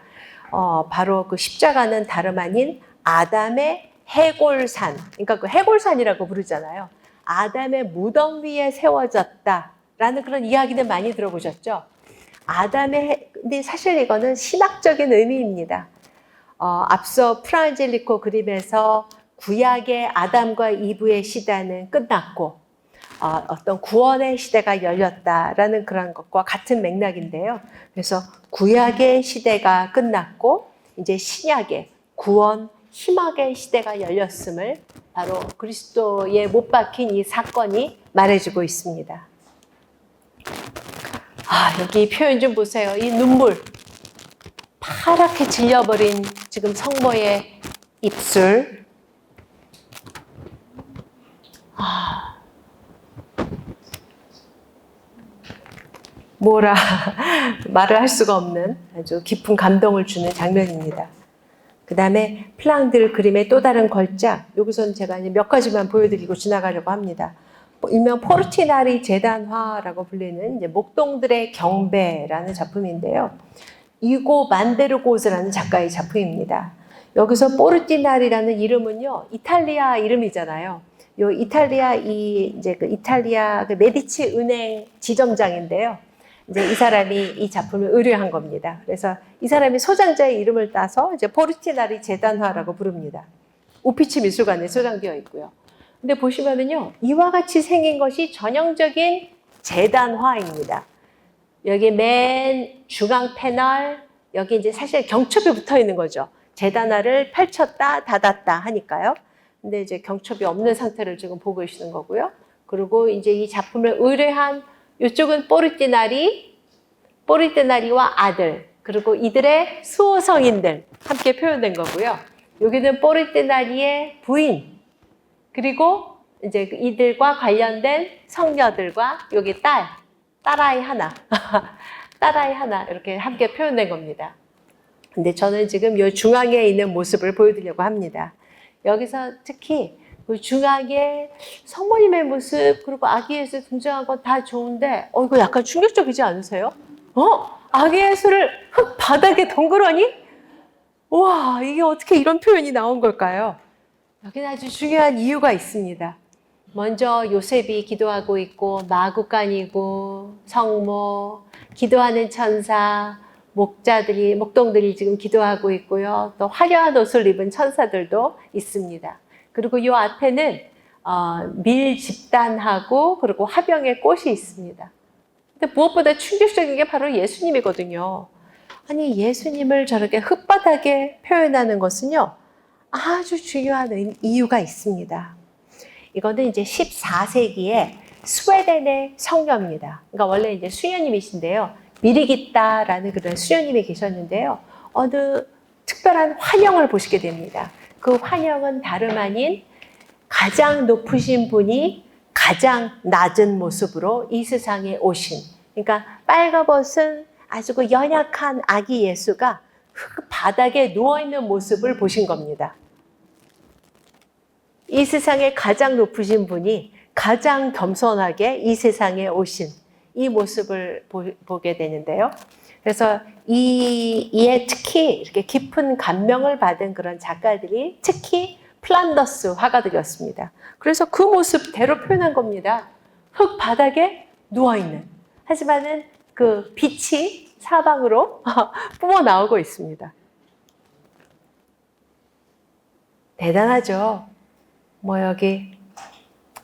바로 그 십자가는 다름 아닌 아담의 해골산, 그러니까 그 해골산이라고 부르잖아요. 아담의 무덤 위에 세워졌다라는 그런 이야기는 많이 들어보셨죠? 근데 사실 이거는 신학적인 의미입니다. 앞서 프라안젤리코 그림에서 구약의 아담과 이브의 시대는 끝났고 어떤 구원의 시대가 열렸다라는 그런 것과 같은 맥락인데요. 그래서 구약의 시대가 끝났고 이제 신약의 구원, 희망의 시대가 열렸음을 바로 그리스도에 못 박힌 이 사건이 말해주고 있습니다. 여기 표현 좀 보세요. 이 눈물, 파랗게 질려버린 지금 성모의 입술. 뭐라 말을 할 수가 없는 아주 깊은 감동을 주는 장면입니다. 그 다음에 플랑드르 그림의 또 다른 걸작, 여기서는 제가 이제 몇 가지만 보여드리고 지나가려고 합니다. 일명 포르티나리 제단화라고 불리는 이제 목동들의 경배라는 작품인데요. 이고 만데르고스라는 작가의 작품입니다. 여기서 포르티나리라는 이름은요, 이탈리아 이름이잖아요. 요 이탈리아 이탈리아 그 메디치 은행 지점장인데요. 이제 이 사람이 이 작품을 의뢰한 겁니다. 그래서 이 사람이 소장자의 이름을 따서 이제 포르티나리 제단화라고 부릅니다. 우피치 미술관에 소장되어 있고요. 근데 보시면은요, 이와 같이 생긴 것이 전형적인 제단화입니다. 여기 맨 중앙 패널, 여기 이제 사실 경첩이 붙어 있는 거죠. 재단화를 펼쳤다 닫았다 하니까요. 근데 이제 경첩이 없는 상태를 지금 보고 계시는 거고요. 그리고 이제 이 작품을 의뢰한 이쪽은 포르티나리와 아들, 그리고 이들의 수호성인들 함께 표현된 거고요. 여기는 포르티나리의 부인, 그리고 이제 이들과 관련된 성녀들과 여기 딸아이 하나, 딸아이 하나 이렇게 함께 표현된 겁니다. 근데 저는 지금 이 중앙에 있는 모습을 보여드리려고 합니다. 여기서 특히 그 중앙에 성모님의 모습 그리고 아기 예수 등장한 건 다 좋은데 이거 약간 충격적이지 않으세요? 아기 예수를 흙 바닥에 덩그러니? 와, 이게 어떻게 이런 표현이 나온 걸까요? 여기는 아주 중요한 이유가 있습니다. 먼저 요셉이 기도하고 있고 마구간이고 성모, 기도하는 천사, 목동들이 지금 기도하고 있고요. 또 화려한 옷을 입은 천사들도 있습니다. 그리고 이 앞에는 밀집단하고 그리고 화병의 꽃이 있습니다. 근데 무엇보다 충격적인 게 바로 예수님이거든요. 아니, 예수님을 저렇게 흙바닥에 표현하는 것은요, 아주 중요한 이유가 있습니다. 이거는 이제 14세기에 스웨덴의 성녀입니다. 그러니까 원래 이제 수녀님이신데요. 미리기타라는 그런 수녀님이 계셨는데요. 어느 특별한 환영을 보시게 됩니다. 그 환영은 다름 아닌 가장 높으신 분이 가장 낮은 모습으로 이 세상에 오신, 그러니까 빨가벗은 아주 그 연약한 아기 예수가 바닥에 누워있는 모습을 보신 겁니다. 이 세상에 가장 높으신 분이 가장 겸손하게 이 세상에 오신 이 모습을 보게 되는데요. 그래서 이에 특히 이렇게 깊은 감명을 받은 그런 작가들이 특히 플란더스 화가들이었습니다. 그래서 그 모습대로 표현한 겁니다. 흙 바닥에 누워있는. 하지만은 그 빛이 사방으로 뿜어 나오고 있습니다. 대단하죠. 여기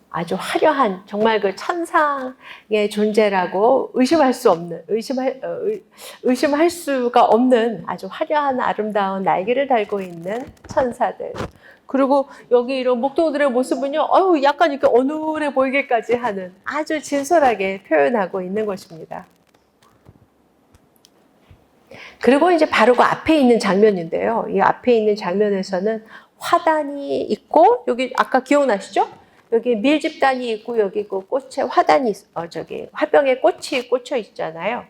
아주 화려한 정말 그 천상의 존재라고 의심할 수가 없는 아주 화려한 아름다운 날개를 달고 있는 천사들. 그리고 여기 이런 목동들의 모습은요, 약간 이렇게 어눌해 보이게까지 하는 아주 진솔하게 표현하고 있는 것입니다. 그리고 이제 바로 그 앞에 있는 장면인데요. 이 앞에 있는 장면에서는 화단이 있고, 여기 아까 기억나시죠? 여기 밀집단이 있고, 여기 그 꽃에 화단이, 화병에 꽃이 꽂혀 있잖아요.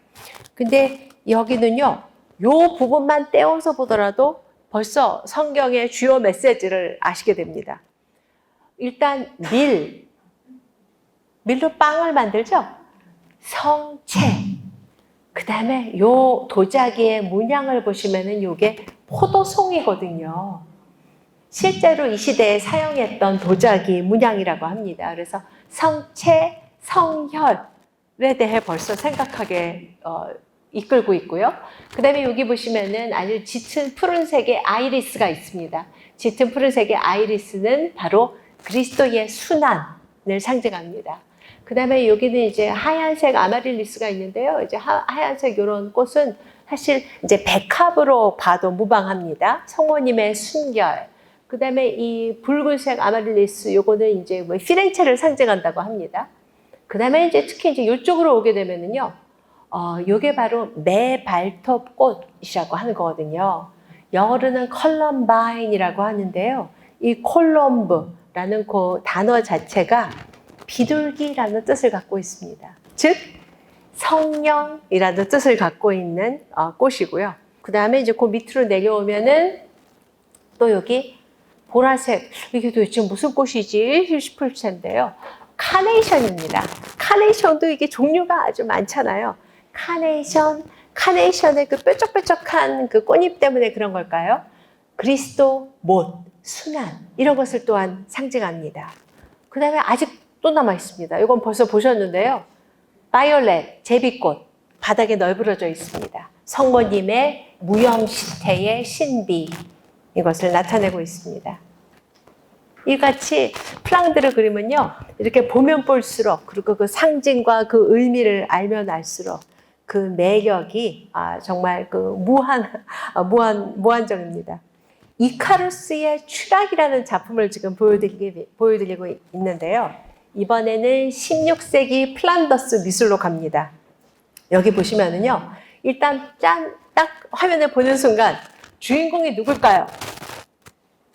근데 여기는요, 요 부분만 떼어서 보더라도 벌써 성경의 주요 메시지를 아시게 됩니다. 일단 밀로 빵을 만들죠? 성체. 그 다음에 요 도자기의 문양을 보시면은 요게 포도송이거든요. 실제로 이 시대에 사용했던 도자기 문양이라고 합니다. 그래서 성체, 성혈에 대해 벌써 생각하게 이끌고 있고요. 그 다음에 여기 보시면은 아주 짙은 푸른색의 아이리스가 있습니다. 짙은 푸른색의 아이리스는 바로 그리스도의 순환을 상징합니다. 그 다음에 여기는 이제 하얀색 아마릴리스가 있는데요. 이제 하얀색 이런 꽃은 사실 이제 백합으로 봐도 무방합니다. 성모님의 순결. 그 다음에 이 붉은색 아마릴리스, 요거는 이제 피렌체를 상징한다고 합니다. 그 다음에 이제 특히 이제 이쪽으로 오게 되면은요, 요게 바로 매발톱 꽃이라고 하는 거거든요. 영어로는 컬럼바인이라고 하는데요. 이 콜럼브라는 그 단어 자체가 비둘기라는 뜻을 갖고 있습니다. 즉, 성령이라는 뜻을 갖고 있는 꽃이고요. 그 다음에 이제 그 밑으로 내려오면은 또 여기 보라색, 이게 도대체 무슨 꽃이지 싶을 텐데요. 카네이션입니다. 카네이션도 이게 종류가 아주 많잖아요. 카네이션의 그 뾰족뾰족한 그 꽃잎 때문에 그런 걸까요? 그리스도 못, 순환, 이런 것을 또한 상징합니다. 그 다음에 아직 또 남아 있습니다. 이건 벌써 보셨는데요. 바이올렛, 제비꽃, 바닥에 널브러져 있습니다. 성모님의 무염시태의 신비, 이것을 나타내고 있습니다. 이같이 플랑드르 그림은요, 이렇게 보면 볼수록, 그리고 그 상징과 그 의미를 알면 알수록 그 매력이 정말 그 무한정입니다. 이카루스의 추락이라는 작품을 지금 보여드리고 있는데요. 이번에는 16세기 플란더스 미술로 갑니다. 여기 보시면은요, 일단 딱 화면을 보는 순간 주인공이 누굴까요?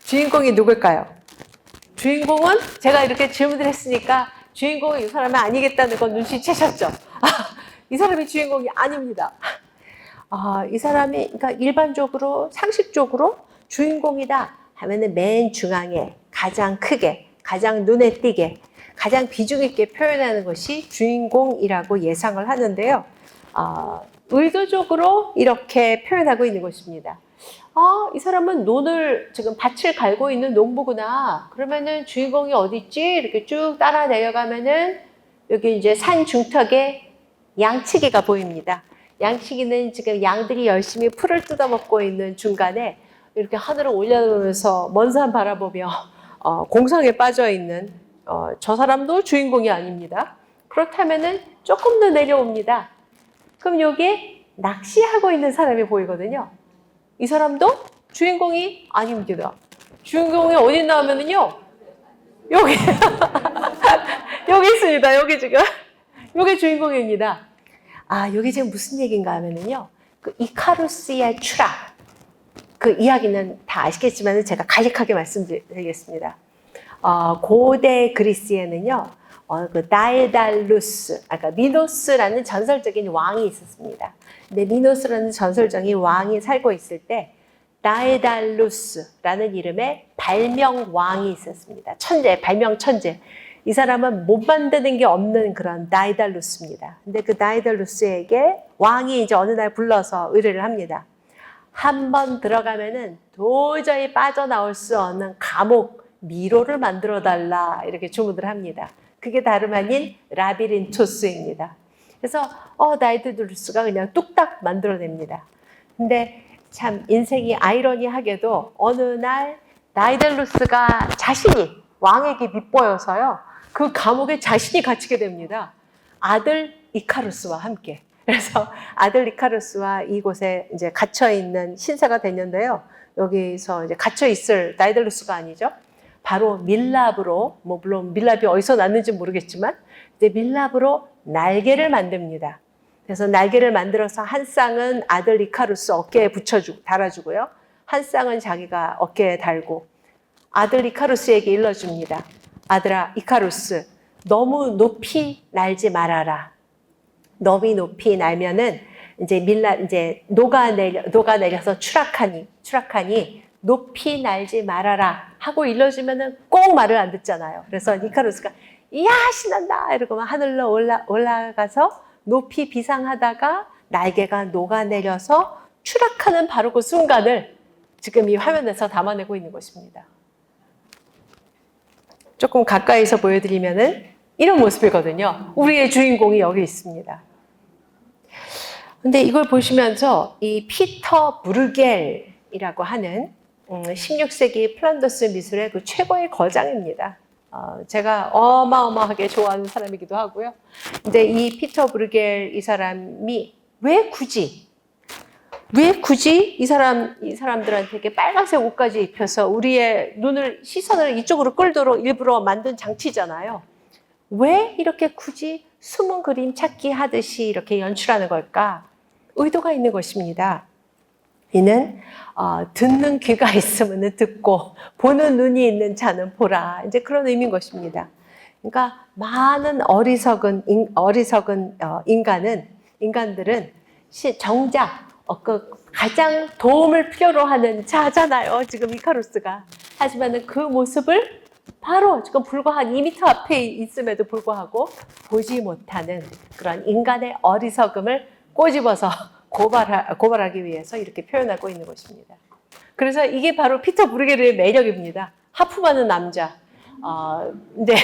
주인공이 누굴까요? 주인공은 제가 이렇게 질문을 했으니까 주인공이 이 사람은 아니겠다는 건 눈치채셨죠? 이 사람이 주인공이 아닙니다. 이 사람이 그러니까 일반적으로 상식적으로 주인공이다 하면은 맨 중앙에 가장 크게, 가장 눈에 띄게, 가장 비중 있게 표현하는 것이 주인공이라고 예상을 하는데요. 의도적으로 이렇게 표현하고 있는 것입니다. 이 사람은 지금 밭을 갈고 있는 농부구나. 그러면은 주인공이 어디 있지? 이렇게 쭉 따라 내려가면은 여기 이제 산 중턱에 양치기가 보입니다. 양치기는 지금 양들이 열심히 풀을 뜯어먹고 있는 중간에 이렇게 하늘을 올려놓으면서 먼 산 바라보며 공상에 빠져 있는 저 사람도 주인공이 아닙니다. 그렇다면은 조금 더 내려옵니다. 그럼 여기에 낚시하고 있는 사람이 보이거든요. 이 사람도 주인공이 아닙니다. 주인공이 어디 있나 하면은요, 여기 여기 있습니다. 여기 지금 여기 주인공입니다. 여기 지금 무슨 얘기인가 하면은요, 그 이카루스의 추락, 그 이야기는 다 아시겠지만 제가 간략하게 말씀드리겠습니다. 고대 그리스에는요, 그 다에달루스, 그러니까 미노스라는 전설적인 왕이 있었습니다. 근데 미노스라는 전설적인 왕이 살고 있을 때 다에달루스라는 이름의 발명 왕이 있었습니다. 발명 천재. 이 사람은 못 만드는 게 없는 그런 다이달루스입니다. 근데 그 다이달루스에게 왕이 이제 어느 날 불러서 의뢰를 합니다. 한 번 들어가면은 도저히 빠져나올 수 없는 감옥 미로를 만들어 달라 이렇게 주문을 합니다. 그게 다름 아닌 라비린토스입니다. 그래서 다이달루스가 그냥 뚝딱 만들어냅니다. 근데 참 인생이 아이러니하게도 어느 날 다이달루스가 자신이 왕에게 밉보여서요, 그 감옥에 자신이 갇히게 됩니다. 아들 이카루스와 함께. 그래서 아들 이카루스와 이곳에 이제 갇혀있는 신세가 됐는데요. 여기서 이제 갇혀있을 다이달루스가 아니죠. 바로 밀랍으로, 물론 밀랍이 어디서 났는지 모르겠지만, 이제 밀랍으로 날개를 만듭니다. 그래서 날개를 만들어서 한 쌍은 아들 이카루스 어깨에 달아주고요. 한 쌍은 자기가 어깨에 달고, 아들 이카루스에게 일러줍니다. 아들아, 이카루스, 너무 높이 날지 말아라. 너무 높이 날면은 이제 녹아내려서 추락하니 높이 날지 말아라 하고 일러주면은 꼭 말을 안 듣잖아요. 그래서 이카루스가 이야 신난다 이러고 하늘로 올라가서 높이 비상하다가 날개가 녹아내려서 추락하는 바로 그 순간을 지금 이 화면에서 담아내고 있는 것입니다. 조금 가까이서 보여드리면은 이런 모습이거든요. 우리의 주인공이 여기 있습니다. 근데 이걸 보시면서 이 피터 브루겔이라고 하는 16세기 플란더스 미술의 그 최고의 거장입니다. 제가 어마어마하게 좋아하는 사람이기도 하고요. 근데 이 피터 브루겔 이 사람이 왜 굳이 이 사람들한테 이렇게 빨간색 옷까지 입혀서 우리의 시선을 이쪽으로 끌도록 일부러 만든 장치잖아요. 왜 이렇게 굳이 숨은 그림 찾기 하듯이 이렇게 연출하는 걸까? 의도가 있는 것입니다. 이는 듣는 귀가 있으면 듣고 보는 눈이 있는 자는 보라. 이제 그런 의미인 것입니다. 그러니까 많은 어리석은 인간들은 정작 가장 도움을 필요로 하는 자잖아요. 지금 이카루스가. 하지만 그 모습을 바로 지금 불과 한 2m 앞에 있음에도 불구하고 보지 못하는 그런 인간의 어리석음을 꼬집어서 고발하기 위해서 이렇게 표현하고 있는 것입니다. 그래서 이게 바로 피터 브루겔의 매력입니다. 하품하는 남자. 근데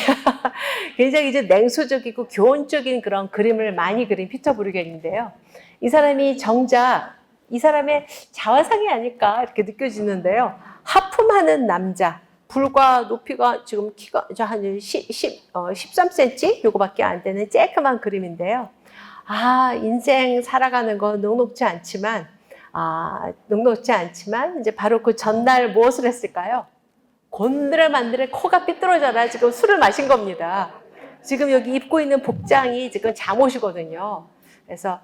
굉장히 이제 냉소적이고 교훈적인 그런 그림을 많이 그린 피터 브루겔인데요. 이 사람이 정작 이 사람의 자화상이 아닐까 이렇게 느껴지는데요. 하품하는 남자. 불과 높이가 지금 키가 한 13cm 요거밖에 안 되는 쬐끄만 그림인데요. 인생 살아가는 건 녹록지 않지만 녹록지 않지만 이제 바로 그 전날 무엇을 했을까요? 곤드레만드레 코가 삐뚤어져라 지금 술을 마신 겁니다. 지금 여기 입고 있는 복장이 지금 잠옷이거든요. 그래서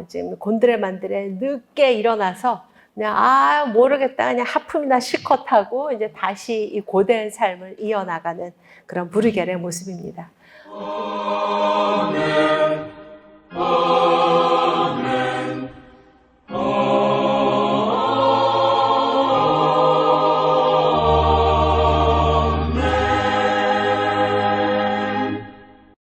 지금 곤드레만드레 늦게 일어나서 그냥 모르겠다 그냥 하품이나 실컷 하고 이제 다시 이 고된 삶을 이어나가는 그런 브리겔의 모습입니다. 아멘.